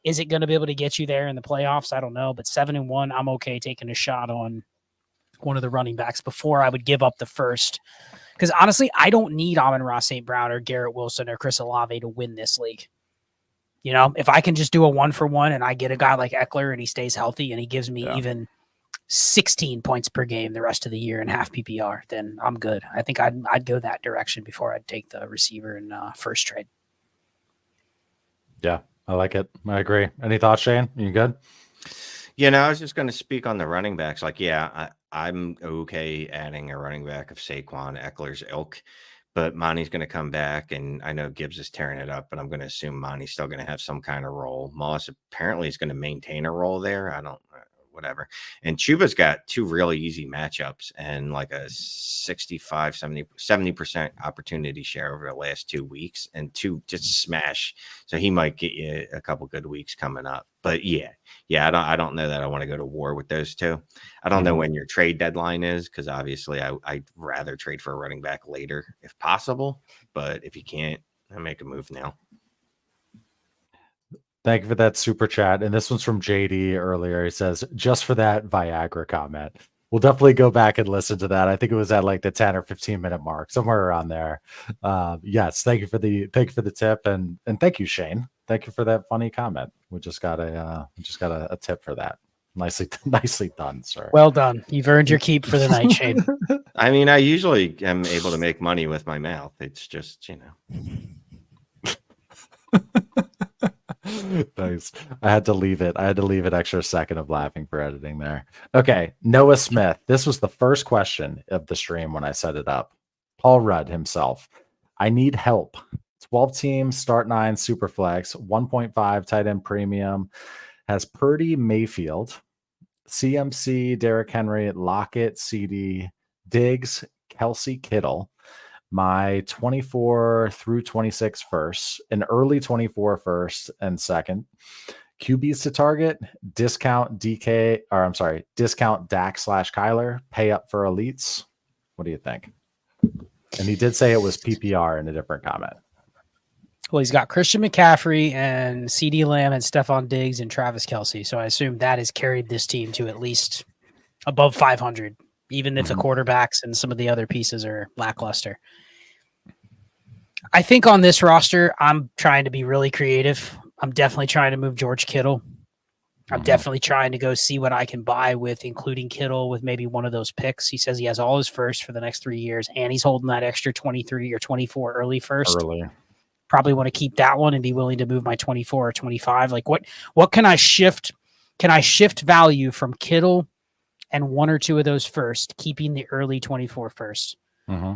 is it going to be able to get you there in the playoffs? I don't know. But 7-1, I'm okay taking a shot on one of the running backs before I would give up the first. Because honestly, I don't need Amon-Ra St. Brown or Garrett Wilson or Chris Olave to win this league. If I can just do a 1-for-1 and I get a guy like Eckler and he stays healthy and he gives me even 16 points per game the rest of the year in half PPR, then I'm good. I think I'd go that direction before I'd take the receiver in first trade. Yeah, I like it. I agree. Any thoughts, Shane? You good? I was just going to speak on the running backs. I'm okay adding a running back of Saquon, Eckler's ilk, but Monty's going to come back, and I know Gibbs is tearing it up, but I'm going to assume Monty's still going to have some kind of role. Moss apparently is going to maintain a role there. I don't whatever. And Chuba's got two really easy matchups and like a 65, 70% opportunity share over the last 2 weeks, and two just smash. So he might get you a couple good weeks coming up. But I don't know that I want to go to war with those two. I don't know when your trade deadline is, because obviously I'd rather trade for a running back later if possible. But if you can't, I make a move now. Thank you for that super chat. And this one's from JD earlier. He says, just for that Viagra comment. We'll definitely go back and listen to that. I think it was at like the 10 or 15 minute mark, somewhere around there. Yes, thank you for the tip, and thank you, Shane. Thank you for that funny comment. We just got a tip for that. Nicely done, sir. Well done. You've earned your keep for the night, Shane. I mean, I usually am able to make money with my mouth. It's just, Nice. I had to leave it extra second of laughing for editing there. Okay. Noah Smith. This was the first question of the stream when I set it up. Paul Rudd himself. I need help. 12 teams, start 9, Superflex, 1.5 tight end premium, has Purdy, Mayfield, CMC, Derrick Henry, Lockett, CD, Diggs, Kelsey, Kittle. My 24 through 26 first, an early 24 first and second, QBs to target, discount Dak / Kyler, pay up for elites. What do you think? And he did say it was PPR in a different comment. Well, he's got Christian McCaffrey and CD Lamb and Stephon Diggs and Travis Kelce. So I assume that has carried this team to at least above 500. Even if the quarterbacks and some of the other pieces are lackluster. I think on this roster, I'm trying to be really creative. I'm definitely trying to move George Kittle. I'm definitely trying to go see what I can buy with, including Kittle, with maybe one of those picks. He says he has all his first for the next 3 years, and he's holding that extra 23 or 24 early first. Probably want to keep that one and be willing to move my 24 or 25. Like what can I shift? Can I shift value from Kittle and one or two of those first, keeping the early 24 first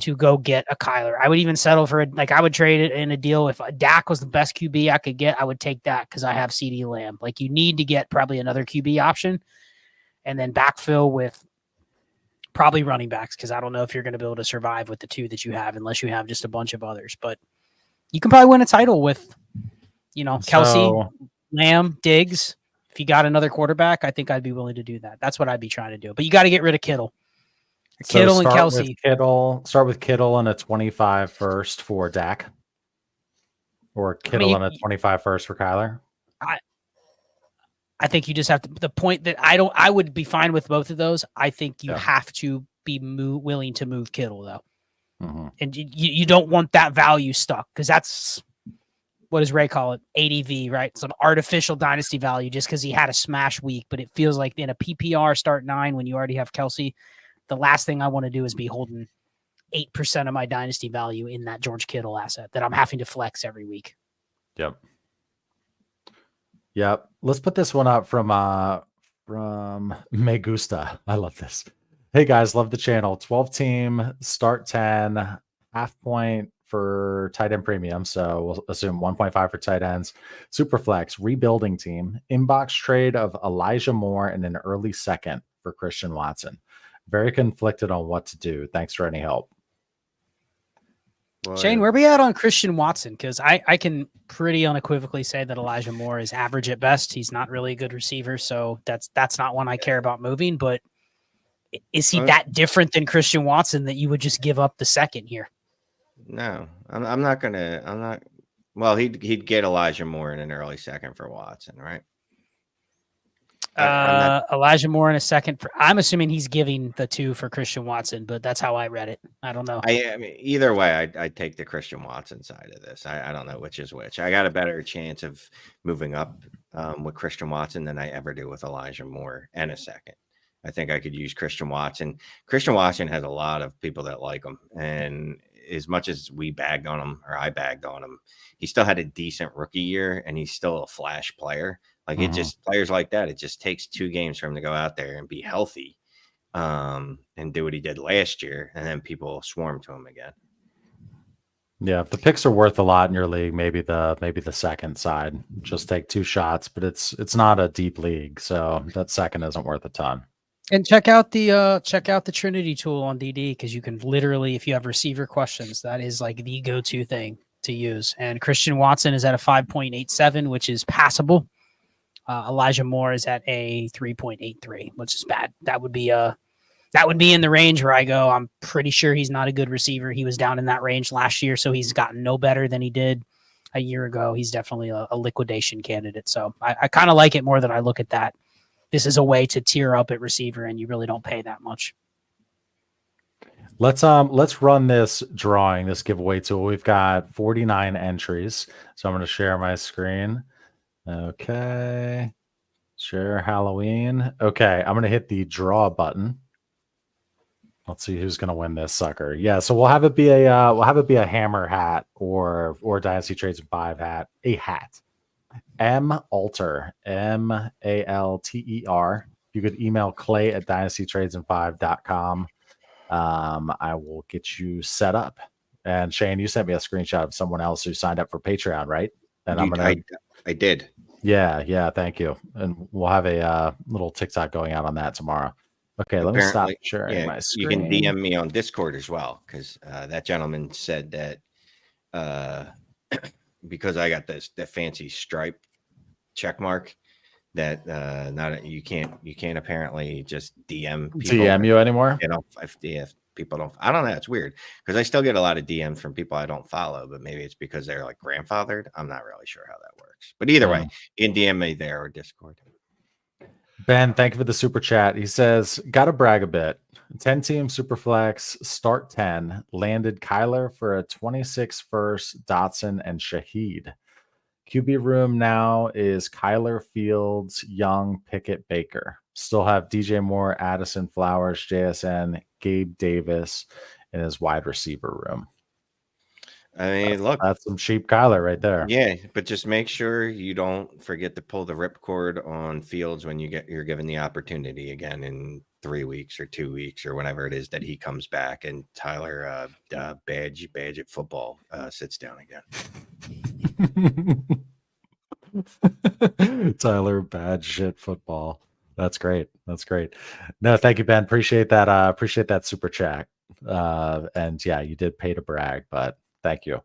to go get a Kyler? I would even settle for I would trade it in a deal. If Dak was the best QB I could get, I would take that because I have CD Lamb. Like, you need to get probably another QB option and then backfill with probably running backs, because I don't know if you're going to be able to survive with the two that you have unless you have just a bunch of others. But you can probably win a title with, Kelce, Lamb, Diggs. If you got another quarterback, I think I'd be willing to do that. That's what I'd be trying to do. But you got to get rid of Kittle. Kittle and Kelce. Start with Kittle and a 25 first for Dak. Or Kittle and a 25 first for Kyler. I think you just have to. The point that I would be fine with both of those. I think you have to be willing to move Kittle, though. And you don't want that value stuck, because that's, what does Ray call it? ADV, right? It's an artificial dynasty value just because he had a smash week. But it feels like in a PPR start 9, when you already have Kelsey, the last thing I want to do is be holding 8% of my dynasty value in that George Kittle asset that I'm having to flex every week. Yep. Let's put this one up from Megusta. I love this. Hey guys, love the channel. 12 team, start 10, half point for tight end premium. So we'll assume 1.5 for tight ends. Superflex, rebuilding team, inbox trade of Elijah Moore and an early second for Christian Watson. Very conflicted on what to do. Thanks for any help. Well, Shane, where are we at on Christian Watson? Because I can pretty unequivocally say that Elijah Moore is average at best. He's not really a good receiver, so that's not one I care about moving. But is he that different than Christian Watson that you would just give up the second here? No, I'm not gonna. Well, he'd get Elijah Moore in an early second for Watson, right? Elijah Moore in a second. I'm assuming he's giving the 2 for Christian Watson, but that's how I read it. I don't know. I mean, either way, I'd take the Christian Watson side of this. I don't know which is which. I got a better chance of moving up with Christian Watson than I ever do with Elijah Moore and a second. I think I could use Christian Watson. Christian Watson has a lot of people that like him, and as much as we bagged on him, or I bagged on him, he still had a decent rookie year, and he's still a flash player. Like it just players like that. It just takes 2 games for him to go out there and be healthy, and do what he did last year, and then people swarm to him again. Yeah, if the picks are worth a lot in your league, maybe the second side. Just take 2 shots, but it's not a deep league, so that second isn't worth a ton. And check out the Trinity tool on DD, because you can literally, if you have receiver questions, that is like the go-to thing to use. And Christian Watson is at a 5.87, which is passable. Elijah Moore is at a 3.83, which is bad. That would be in the range where I go, I'm pretty sure he's not a good receiver. He was down in that range last year, so he's gotten no better than he did a year ago. He's definitely a liquidation candidate. So I kind of like it more than I look at that. This is a way to tier up at receiver, and you really don't pay that much. Let's run this drawing, this giveaway tool. We've got 49 entries, so I'm going to share my screen. Okay, share Halloween. Okay, I'm going to hit the draw button. Let's see who's going to win this sucker. Yeah, so we'll have it be a hammer hat or Dynasty Trades 5 hat, a hat. Alter, Malter. You could email Clay at dynastytradesand5.com. I will get you set up. And Shane, you sent me a screenshot of someone else who signed up for Patreon, right? And I did. Yeah, thank you. And we'll have a little TikTok going out on that tomorrow. Okay, let me stop sharing my screen. You can DM me on Discord as well, because that gentleman said that because I got the fancy stripe check mark, that you can't apparently just DM people. DM you anymore? If people don't, I don't know. It's weird because I still get a lot of DMs from people I don't follow, but maybe it's because they're like grandfathered. I'm not really sure how that works, but either way, you can DM me there or Discord. Ben, thank you for the super chat. He says, gotta brag a bit. 10-team Superflex, start 10, landed Kyler for a 26 first, Dotson, and Shaheed. QB room now is Kyler, Fields, Young, Pickett, Baker. Still have DJ Moore, Addison, Flowers, JSN, Gabe Davis in his wide receiver room. I mean, look, that's some cheap Kyler right there. Yeah, but just make sure you don't forget to pull the ripcord on Fields when you're given the opportunity again in 3 weeks or 2 weeks or whenever it is that he comes back and Tyler badge at football sits down again. Tyler badge shit football. That's great. No, thank you, Ben. Appreciate that super chat. And yeah, you did pay to brag, but thank you.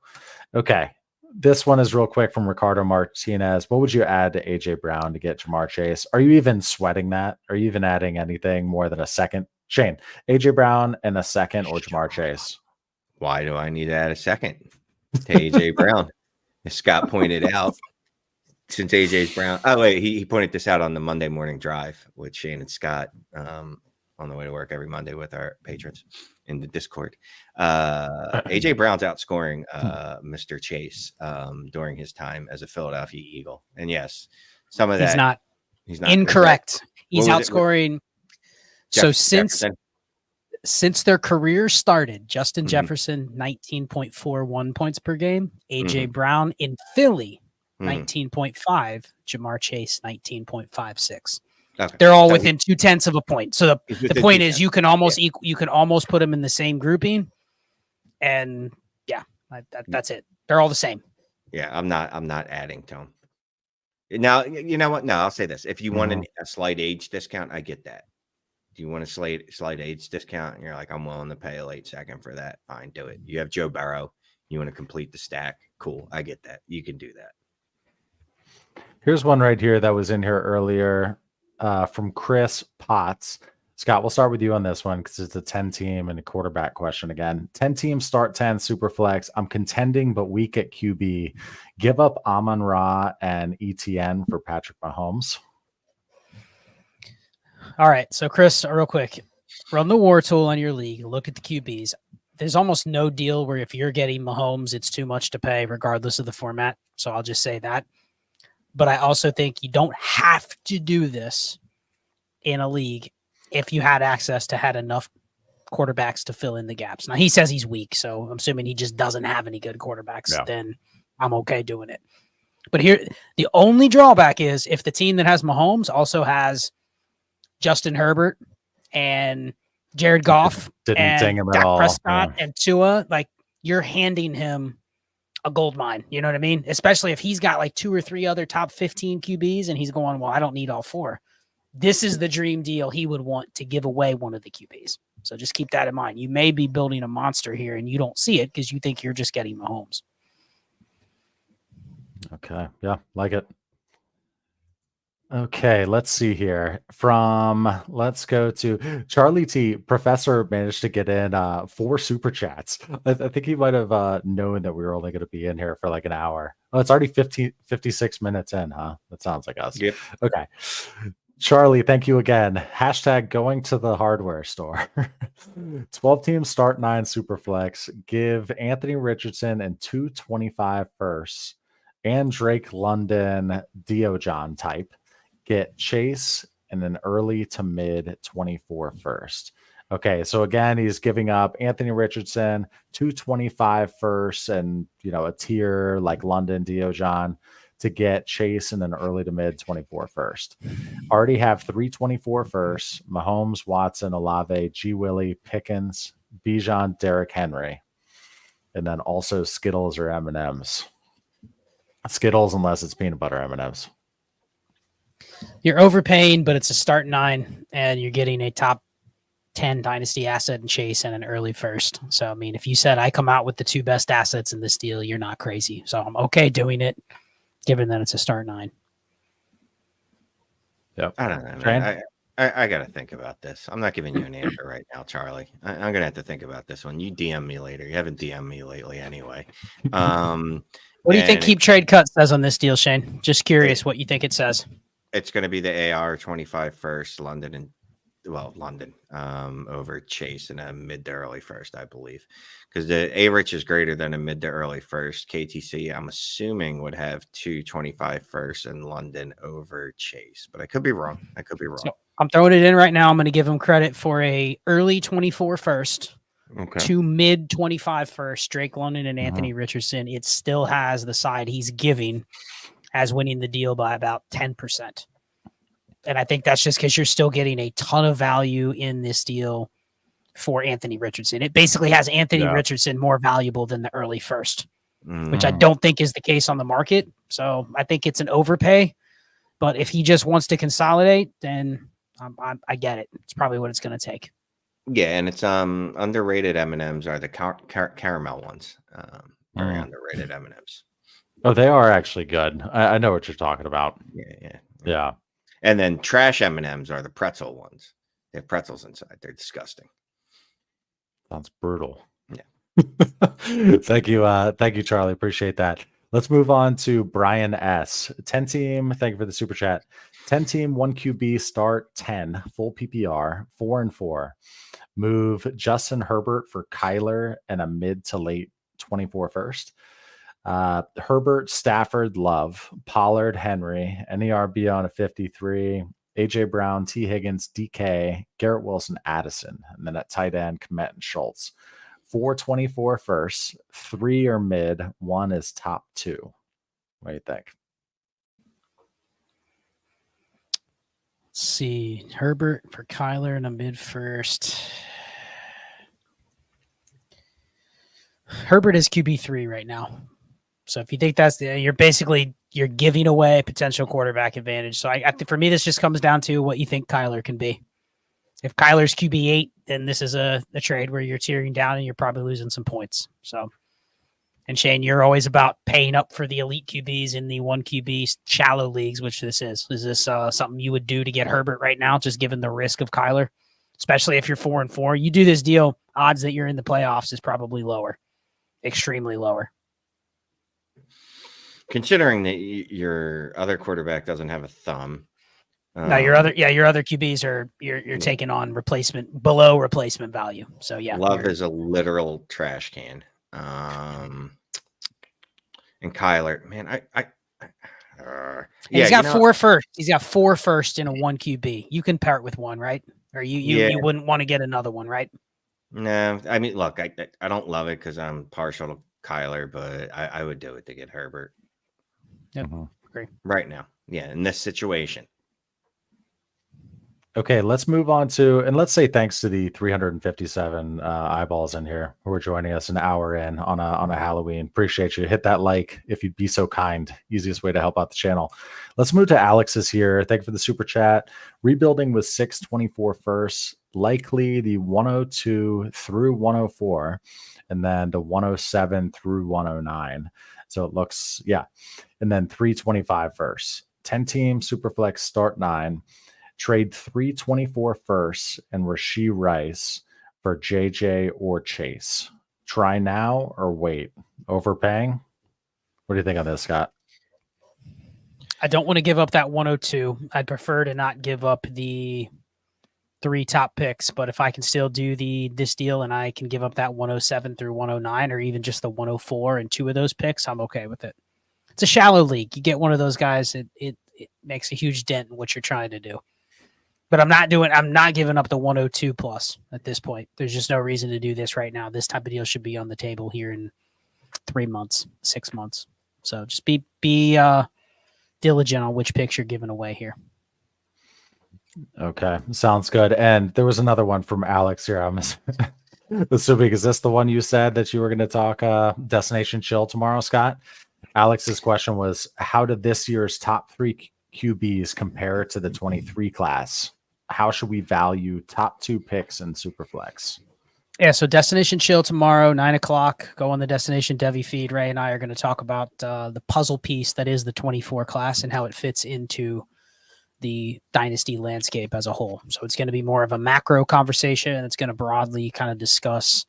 Okay. This one is real quick from Ricardo Martinez. What would you add to AJ Brown to get Jamar Chase? Are you even sweating that? Are you even adding anything more than a second? Shane, AJ Brown and a second or Jamar Chase? Why do I need to add a second to AJ Brown? As Scott pointed out, since AJ's Brown. Oh, wait, he pointed this out on the Monday morning drive with Shane and Scott. on the way to work every Monday with our patrons in the Discord. AJ Brown's outscoring Mr. Chase during his time as a Philadelphia Eagle. And yes, some of that he's not incorrect. He's what was outscoring. So since their career started, Justin Jefferson 19.41 points per game, AJ Brown in Philly 19.5, Jamar Chase 19.56. Okay. They're all within 0.2 of a point. So the point is, you can almost put them in the same grouping, and yeah, that's it. They're all the same. Yeah, I'm not adding to them. Now, you know what? No, I'll say this: if you want a slight age discount, I get that. Do you want a slight age discount? And you're like, I'm willing to pay a late second for that. Fine, do it. You have Joe Burrow. You want to complete the stack? Cool, I get that. You can do that. Here's one right here that was in here earlier from Chris Potts. Scott, we'll start with you on this one because it's a 10-team and a quarterback question again. 10-team start 10 super flex. I'm contending but weak at QB. Give up Amon-Ra and ETN for Patrick Mahomes. All right, so Chris, real quick, run the war tool on your league. Look at the QBs. There's almost no deal where if you're getting Mahomes, it's too much to pay regardless of the format. So I'll just say that. But I also think you don't have to do this in a league if you had enough quarterbacks to fill in the gaps. Now, he says he's weak, so I'm assuming he just doesn't have any good quarterbacks. Yeah. Then I'm okay doing it. But here, the only drawback is if the team that has Mahomes also has Justin Herbert and Jared Goff and Dak Prescott and Tua, like, you're handing him a gold mine. You know what I mean? Especially if he's got like 2 or 3 other top 15 QBs and he's going, well, I don't need all 4. This is the dream deal he would want to give away one of the QBs. So just keep that in mind. You may be building a monster here and you don't see it because you think you're just getting Mahomes. Okay. Yeah, like it. Okay, let's see here. Let's go to Charlie T. Professor managed to get in 4 super chats. I think he might have known that we were only going to be in here for like an hour. Oh, it's already 56 minutes in, huh? That sounds like us. Yep. Okay. Charlie, thank you again. Hashtag going to the hardware store. 12 teams start 9 Superflex. Give Anthony Richardson and 225 firsts and Drake London Diojon type. Get Chase and an early to mid 24 first. Okay, so again, he's giving up Anthony Richardson, 225 first, and a tier like London Diojon to get Chase and an early to mid 24 first. Already have 324 first, Mahomes, Watson, Olave, G. Willie, Pickens, Bijan, Derrick Henry, and then also Skittles or M&Ms. Skittles unless it's peanut butter M&Ms. You're overpaying, but it's a start 9, and you're getting a top 10 dynasty asset in Chase and an early first. So, I mean, if you said I come out with the 2 best assets in this deal, you're not crazy. So I'm okay doing it, given that it's a start 9. Yep. I don't know, man. I got to think about this. I'm not giving you an answer right now, Charlie. I'm going to have to think about this one. You DM me later. You haven't DM'd me lately anyway. What do you think Keep Trade Cut says on this deal, Shane? Just curious what you think it says. It's going to be the AR 25 first, London over Chase and a mid to early first, I believe. Because the A-Rich is greater than a mid to early first. KTC, I'm assuming, would have 225 first and London over Chase. But I could be wrong. So I'm throwing it in right now. I'm going to give him credit for a early 24 first. Okay. 2 mid 25 first, Drake London and Anthony Richardson. It still has the side he's giving as winning the deal by about 10%. And I think that's just because you're still getting a ton of value in this deal for Anthony Richardson. It basically has Anthony Richardson more valuable than the early first, which I don't think is the case on the market. So I think it's an overpay. But if he just wants to consolidate, then I get it. It's probably what it's going to take. Yeah, and it's underrated M&Ms are the caramel ones. Very underrated M&Ms. Oh, they are actually good. I know what you're talking about. Yeah. And then trash M&Ms are the pretzel ones. They have pretzels inside. They're disgusting. Sounds brutal. Yeah. Thank you, Charlie. Appreciate that. Let's move on to Brian S. 10 team. Thank you for the super chat. 10 team, 1 QB, start 10, full PPR, 4-4. Move Justin Herbert for Kyler and a mid to late 24 first. Herbert, Stafford, Love, Pollard, Henry, NERB on a 53, AJ Brown, T. Higgins, DK, Garrett Wilson, Addison, and then at tight end, Kmet and Schultz. 4-24 first, 3 are mid, 1 is top 2. What do you think? Let's see. Herbert for Kyler and a mid first. Herbert is QB3 right now. So if you think that's you're giving away potential quarterback advantage. So I think for me, this just comes down to what you think Kyler can be. If Kyler's QB8, then this is a trade where you're tearing down and you're probably losing some points. So, and Shane, you're always about paying up for the elite QBs in the 1 QB shallow leagues, which this is. Is this something you would do to get Herbert right now, just given the risk of Kyler? Especially if you're 4-4, you do this deal, odds that you're in the playoffs is probably lower, extremely lower. Considering that your other quarterback doesn't have a thumb. No, your other QBs are you're taking on below replacement value. So yeah, Love is a literal trash can. And Kyler, man, he's got 4 first. He's got 4 first in a 1 QB. You can part with one, right? Or you wouldn't want to get another one, right? No, I mean, look, I don't love it because I'm partial to Kyler, but I would do it to get Herbert. Yep, agree. Right now, yeah, in this situation. Okay, let's move on to, and let's say thanks to the 357 eyeballs in here who are joining us an hour in on a Halloween. Appreciate you. Hit that like if you'd be so kind. Easiest way to help out the channel. Let's move to Alex's here. Thank you for the super chat. Rebuilding with 6-24 first, likely the 102 through 104, and then the 107 through 109. So it looks, yeah. And then 325 first. 10 team, Superflex, start 9. Trade 324 first and Rashee Rice for JJ or Chase. Try now or wait? Overpaying? What do you think on this, Scott? I don't want to give up that 102. I'd prefer to not give up the 3 top picks, but if I can still do this deal and I can give up that 107 through 109 or even just the 104 and 2 of those picks, I'm okay with it. It's a shallow league. You get one of those guys, it makes a huge dent in what you're trying to do. But I'm not giving up the 102 plus at this point. There's just no reason to do this right now. This type of deal should be on the table here in 3 months, 6 months. So just be diligent on which picks you're giving away here. Okay, sounds good. And there was another one from Alex here. I'm assuming, is this the one you said that you were going to talk Destination Chill tomorrow, Scott? Alex's question was, how did this year's top 3 QBs compare to the 23 class? How should we value top 2 picks in Superflex? Yeah, so Destination Chill tomorrow, 9:00. Go on the Destination Devy feed. Ray and I are going to talk about the puzzle piece that is the 24 class and how it fits into the Dynasty landscape as a whole. So it's going to be more of a macro conversation, and it's going to broadly kind of discuss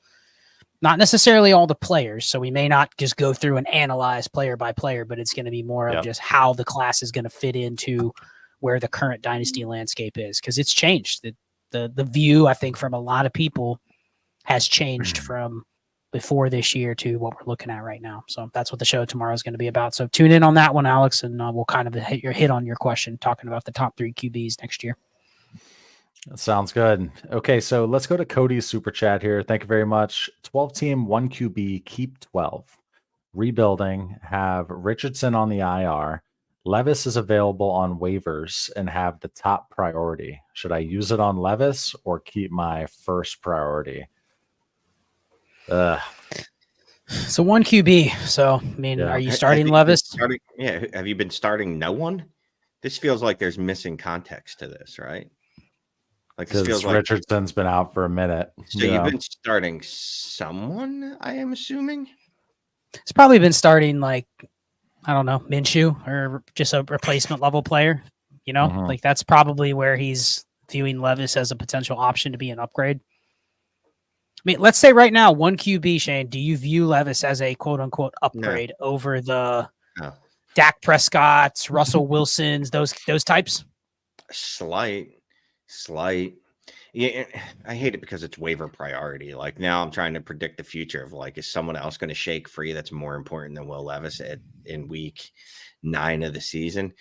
not necessarily all the players. So we may not just go through and analyze player by player, but it's going to be more of just how the class is going to fit into where the current Dynasty landscape is, because it's changed. The view, I think, from a lot of people has changed from before this year to what we're looking at right now. So that's what the show tomorrow is going to be about. So tune in on that one, Alex, and we'll kind of hit on your question, talking about the top 3 QBs next year. That sounds good. Okay, so let's go to Cody's super chat here. Thank you very much. 12 team, 1 QB, keep 12. Rebuilding, have Richardson on the IR. Levis is available on waivers and have the top priority. Should I use it on Levis or keep my first priority? So 1 QB. So, I mean, are you starting Levis? Have you been starting no one? This feels like there's missing context to this, right? Like this feels like Richardson's been out for a minute. So you've been starting someone, I am assuming? It's probably been starting like, I don't know, Minshew or just a replacement level player. You know, like that's probably where he's viewing Levis as a potential option to be an upgrade. mean, let's say right now, 1 QB, Shane, do you view Levis as a quote unquote upgrade over the Dak Prescott's, Russell Wilson's, those types? Slight. Yeah, I hate it because it's waiver priority. Like now I'm trying to predict the future of like, is someone else going to shake free that's more important than Will Levis in week 9 of the season?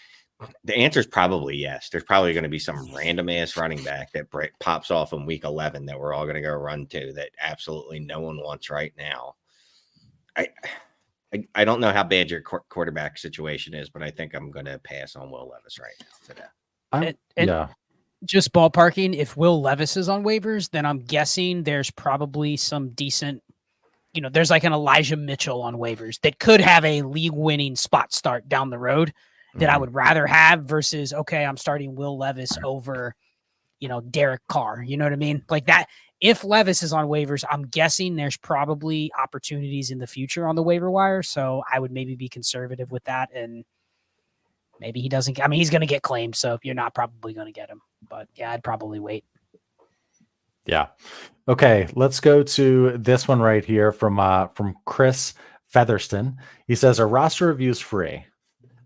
The answer is probably yes. There's probably going to be some random ass running back that pops off in week 11 that we're all going to go run to that absolutely no one wants right now. I don't know how bad your quarterback situation is, but I think I'm going to pass on Will Levis right now today. Yeah. Just ballparking, if Will Levis is on waivers, then I'm guessing there's probably some decent, there's like an Elijah Mitchell on waivers that could have a league-winning spot start down the road that I would rather have versus, okay, I'm starting Will Levis over, Derek Carr. You know what I mean? Like that. If Levis is on waivers, I'm guessing there's probably opportunities in the future on the waiver wire. So I would maybe be conservative with that. And maybe he doesn't. I mean, he's going to get claimed, so you're not probably going to get him. But yeah, I'd probably wait. Yeah. Okay, let's go to this one right here from Chris Featherston. He says, "Our roster review is free.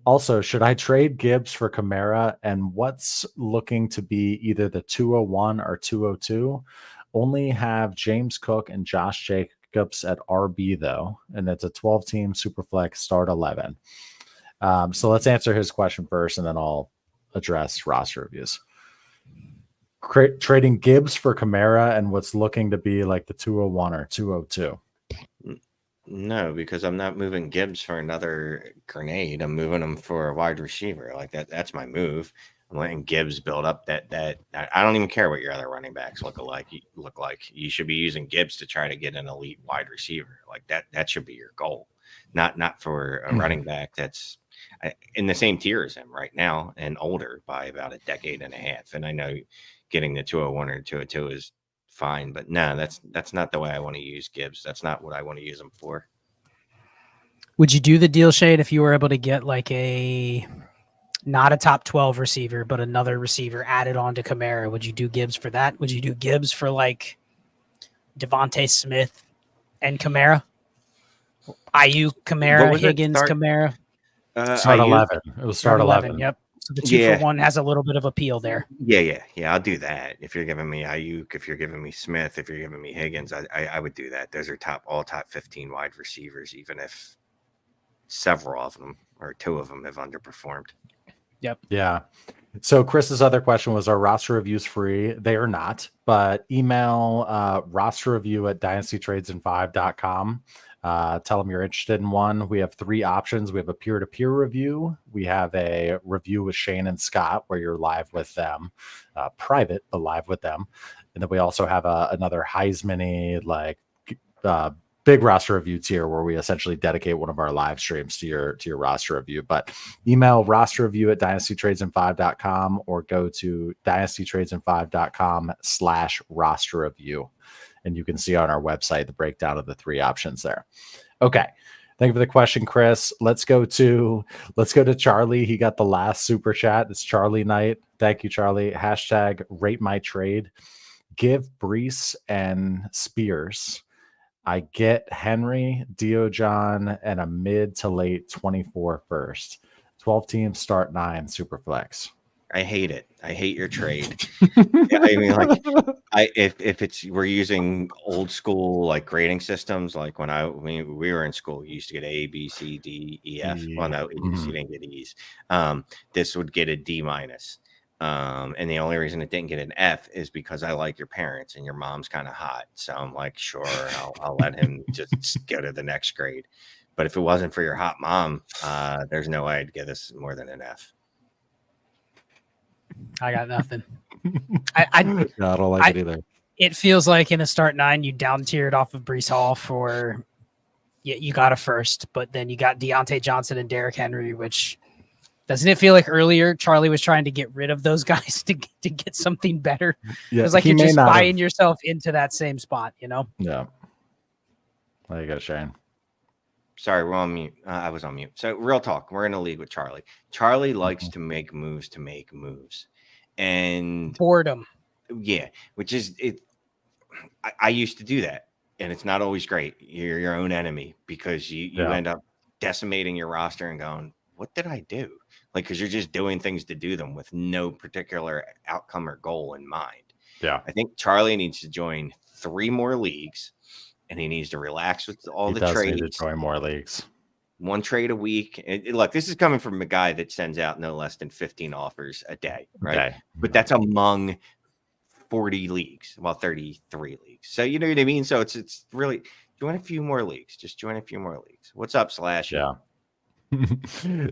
Also, should I trade Gibbs for Kamara? And what's looking to be either the 201 or 202? Only have James Cook and Josh Jacobs at RB though, and it's a 12-team Superflex start 11." So let's answer his question first, and then I'll address roster reviews. Trading Gibbs for Kamara and what's looking to be like the 201 or 202. No, because I'm not moving Gibbs for another grenade. I'm moving him for a wide receiver. Like that's my move. I'm letting Gibbs build up that I don't even care what your other running backs look like. You should be using Gibbs to try to get an elite wide receiver. Like that should be your goal. Not for a running back that's in the same tier as him right now and older by about a decade and a half. And I know getting the 201 or 202 is fine, but no, that's not the way I want to use Gibbs. That's not what I want to use him for. Would you do the deal, Shade, if you were able to get like not a top 12 receiver, but another receiver added on to Kamara? Would you do Gibbs for that? Would you do Gibbs for like Devontae Smith and Kamara? Ayuk, Kamara, Higgins, Kamara. Start 11. It was start 11. Yep. So the 2-for-1 has a little bit of appeal there. Yeah. I'll do that. If you're giving me Ayuk, if you're giving me Smith, if you're giving me Higgins, I would do that. Those are all top 15 wide receivers, even if several of them or 2 of them have underperformed. Yep. Yeah. So Chris's other question was, are roster reviews free? They are not, but email roster review at dynastytradesand5.com. Tell them you're interested in one. We have 3 options. We have a peer-to-peer review. We have a review with Shane and Scott where you're live with them, private, but live with them. And then we also have another Heisman-y, like big roster review tier where we essentially dedicate one of our live streams to your roster review. But email roster review at dynastytradesand5.com or go to dynastytradesand5.com/roster review. And you can see on our website the breakdown of the 3 options there. Okay. Thank you for the question, Chris. Let's go to Charlie. He got the last super chat. It's Charlie Knight. Thank you, Charlie. # rate my trade. Give Brees and Spears. I get Henry, Diojon, and a mid to late 24 first. 12 teams, start 9, super flex. I hate it. I hate your trade. I mean, like, if we're using old school like grading systems, like when we were in school, you used to get A, B, C, D, E, F. Well, no, you didn't get E's. This would get a D-. And the only reason it didn't get an F is because I like your parents and your mom's kind of hot. So I'm like, sure, I'll let him just go to the next grade. But if it wasn't for your hot mom, there's no way I'd give this more than an F. I got nothing. I don't like it either. It feels like in a start 9, you down tiered off of Brees Hall for, you got a first, but then you got Deontay Johnson and Derrick Henry, which doesn't it feel like earlier Charlie was trying to get rid of those guys to get something better? Yeah, it's like you're just buying yourself into that same spot, Yeah. There you go, Shane. Sorry, we're on mute. I was on mute. So real talk. We're in a league with Charlie. Charlie likes to make moves and boredom. Yeah, which is it. I used to do that. and it's not always great. You're your own enemy because you end up decimating your roster and going, what did I do? Like, because you're just doing things to do them with no particular outcome or goal in mind. Yeah. I think Charlie needs to join 3 more leagues, and he needs to relax with all He the does trades. need to join more leagues. 1 trade a week. And look, this is coming from a guy that sends out no less than 15 offers a day, right? But that's among 40 leagues, well, 33 leagues. So you know what I mean? So it's really join a few more leagues. Just join a few more leagues. What's up, Slash? Yeah.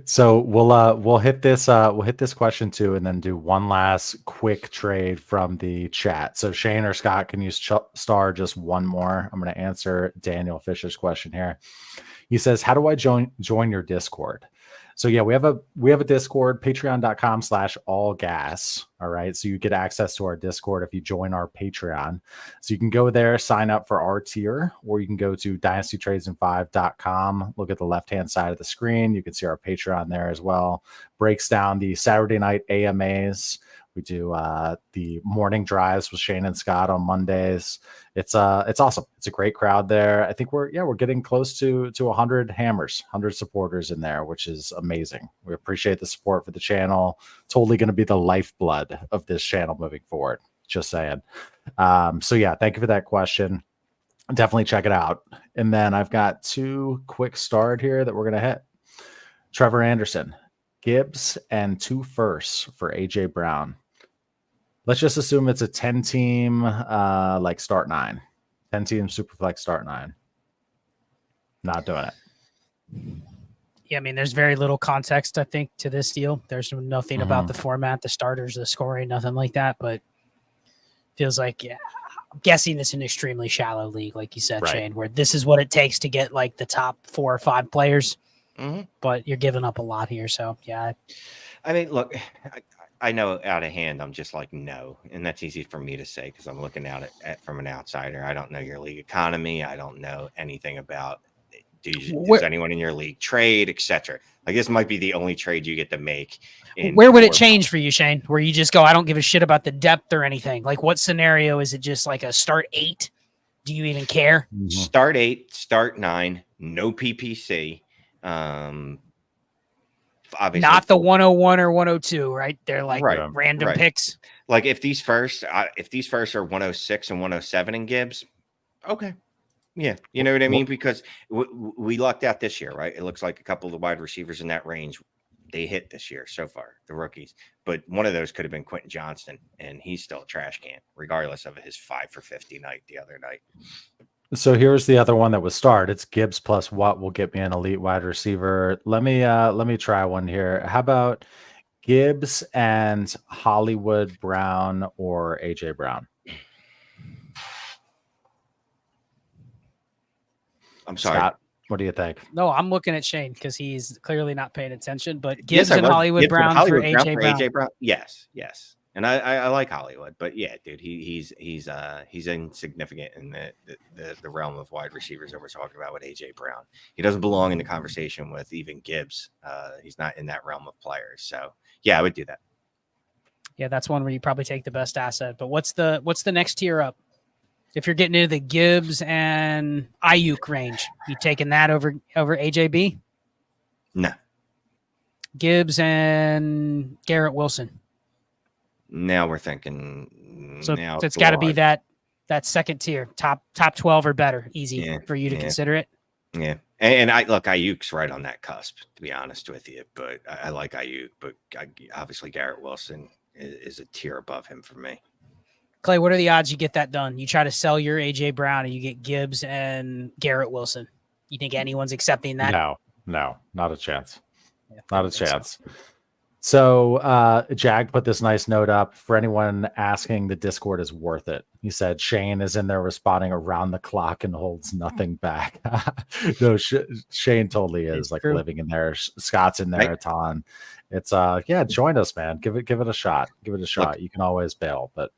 So we'll hit this question too, and then do one last quick trade from the chat. So Shane or Scott, can you star just one more? I'm going to answer Daniel Fisher's question here. He says, how do I join your Discord? So yeah, we have a Discord, patreon.com/allgas. All right. So you get access to our Discord if you join our Patreon. So you can go there, sign up for our tier, or you can go to dynastytradesand5.com. Look at the left-hand side of the screen. You can see our Patreon there as well. Breaks down the Saturday night AMAs. We do the morning drives with Shane and Scott on Mondays. It's awesome. It's a great crowd there. I think we're getting close to 100 hammers, 100 supporters in there, which is amazing. We appreciate the support for the channel. Totally going to be the lifeblood of this channel moving forward. Just saying. So yeah, thank you for that question. Definitely check it out. And then I've got 2 quick start here that we're going to hit. Trevor Anderson, Gibbs, and 2 firsts for AJ Brown. Let's just assume it's a 10-team like start 9. 10-team Superflex start 9. Not doing it. Yeah, I mean, there's very little context, I think, to this deal. There's nothing about the format, the starters, the scoring, nothing like that. But feels like, yeah, I'm guessing it's an extremely shallow league, like you said, Shane, where this is what it takes to get like the top 4 or 5 players. But you're giving up a lot here. So, yeah. I mean, look, I know out of hand, I'm just like, no. And that's easy for me to say because I'm looking at from an outsider. I don't know your league economy. I don't know anything about does anyone in your league trade, etc. Like this might be the only trade you get to make. Where would it change for you, Shane? Where you just go, I don't give a shit about the depth or anything. Like what scenario is it? Just like a start 8? Do you even care? Start 8, start 9, no PPC. Obviously not the 101 or 102, right? They're like random picks. Like if these first are 106 and 107 in Gibbs, okay. Yeah, you know what I mean? Because we lucked out this year, right? It looks like a couple of the wide receivers in that range, they hit this year so far, the rookies. But one of those could have been Quentin Johnston, and he's still a trash can, regardless of his 5 for 50 night the other night. So here's the other one that was start. It's Gibbs plus what will get me an elite wide receiver. Let me try one here. How about Gibbs and Hollywood Brown or AJ Brown? I'm sorry. Scott, what do you think? No, I'm looking at Shane because he's clearly not paying attention. But Gibbs and Hollywood Brown for AJ Brown. Yes. And I like Hollywood, but yeah, dude, he's insignificant in the realm of wide receivers that we're talking about with AJ Brown. He doesn't belong in the conversation with even Gibbs. He's not in that realm of players. So yeah, I would do that. Yeah, that's one where you probably take the best asset. But what's the next tier up? If you're getting into the Gibbs and Ayuk range, you taking that over AJB? No. Gibbs and Garrett Wilson. Now we're thinking. So it's got to be that second tier, top 12 or better, easy for you to consider it. Yeah, and Ayuk's right on that cusp, to be honest with you. But I like Ayuk, but obviously Garrett Wilson is a tier above him for me. Clay, what are the odds you get that done? You try to sell your AJ Brown and you get Gibbs and Garrett Wilson. You think anyone's accepting that? No, not a chance. Not a chance. So Jag put this nice note up for anyone asking. The Discord is worth it. He said Shane is in there responding around the clock and holds nothing back. No, Shane totally is like living in there. Scott's in there a ton. It's join us, man. Give it a shot. Give it a shot. Look, you can always bail, but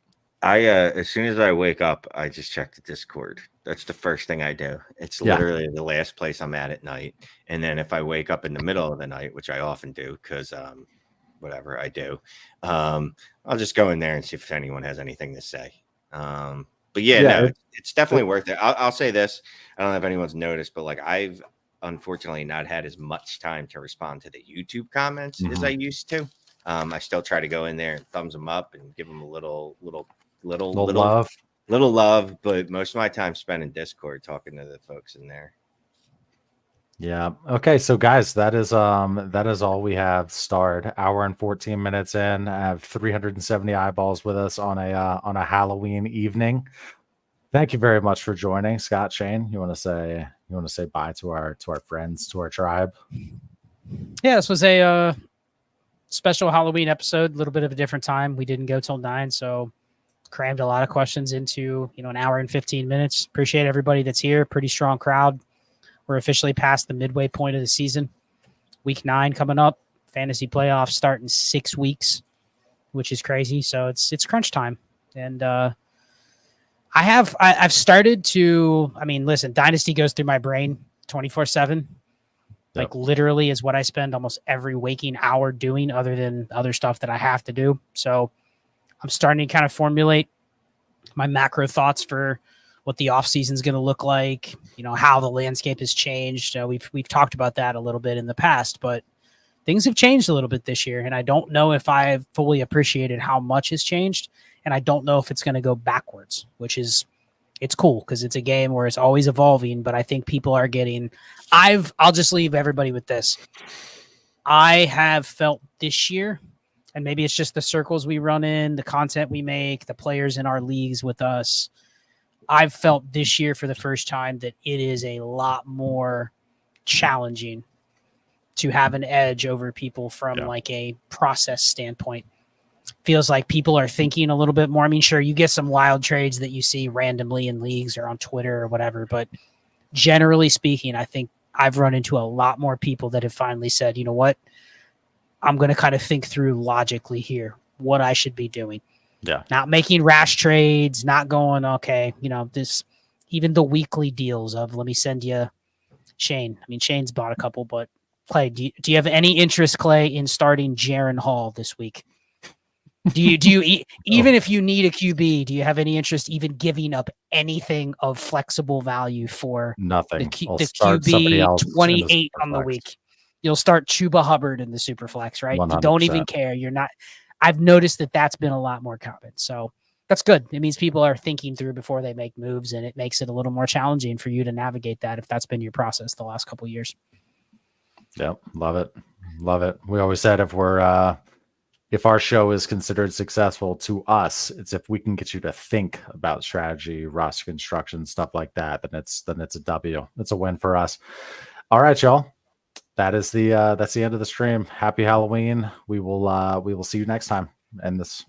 as soon as I wake up, I just check the Discord. That's the first thing I do. It's literally the last place I'm at night. And then if I wake up in the middle of the night, which I often do, because whatever I do, I'll just go in there and see if anyone has anything to say. But yeah, Yeah, no, it's definitely worth it. I'll say this. I don't know if anyone's noticed, but like I've unfortunately not had as much time to respond to the YouTube comments as I used to. I still try to go in there and thumbs them up and give them a little love. love, but most of my time spent in Discord talking to the folks in there. Yeah. Okay. So guys, that is all we have starred. Hour and 14 minutes in. I have 370 eyeballs with us on a Halloween evening. Thank you very much for joining, Scott, Shane. You want to say bye to our friends, to our tribe? Yeah, this was a special Halloween episode, a little bit of a different time. We didn't go till 9, so crammed a lot of questions into an hour and 15 minutes. Appreciate everybody that's here. Pretty strong crowd. We're officially past the midway point of the season. Week 9 coming up. Fantasy playoffs start in 6 weeks, which is crazy. So it's crunch time. And I've started to, listen, Dynasty goes through my brain 24/7. Like literally is what I spend almost every waking hour doing, other than other stuff that I have to do. So I'm starting to kind of formulate my macro thoughts for what the offseason is going to look like, how the landscape has changed. We've talked about that a little bit in the past, but things have changed a little bit this year. And I don't know if I've fully appreciated how much has changed. And I don't know if it's going to go backwards, it's cool because it's a game where it's always evolving. But I think people are I'll just leave everybody with this. I have felt this year, and maybe it's just the circles we run in, the content we make, the players in our leagues with us. I've felt this year for the first time that it is a lot more challenging to have an edge over people from like a process standpoint. Feels like people are thinking a little bit more. Sure, you get some wild trades that you see randomly in leagues or on Twitter or whatever, but generally speaking, I think I've run into a lot more people that have finally said, you know what, I'm going to kind of think through logically here what I should be doing. Yeah. Not making rash trades, not going, okay, this, even the weekly deals of, let me send you Shane. Shane's bought a couple, but Clay, do you have any interest, Clay, in starting Jaron Hall this week? Do you even if you need a QB, do you have any interest even giving up anything of flexible value for nothing? the QB 28 on the week? You'll start Chuba Hubbard in the Superflex, right? 100%. You don't even care. You're not. I've noticed that's been a lot more common. So that's good. It means people are thinking through before they make moves, and it makes it a little more challenging for you to navigate that if that's been your process the last couple of years. Yep. Love it. Love it. We always said if our show is considered successful to us, it's if we can get you to think about strategy, roster construction, stuff like that, then it's a W. It's a win for us. All right, y'all. That's the end of the stream. Happy Halloween. We will see you next time. End this.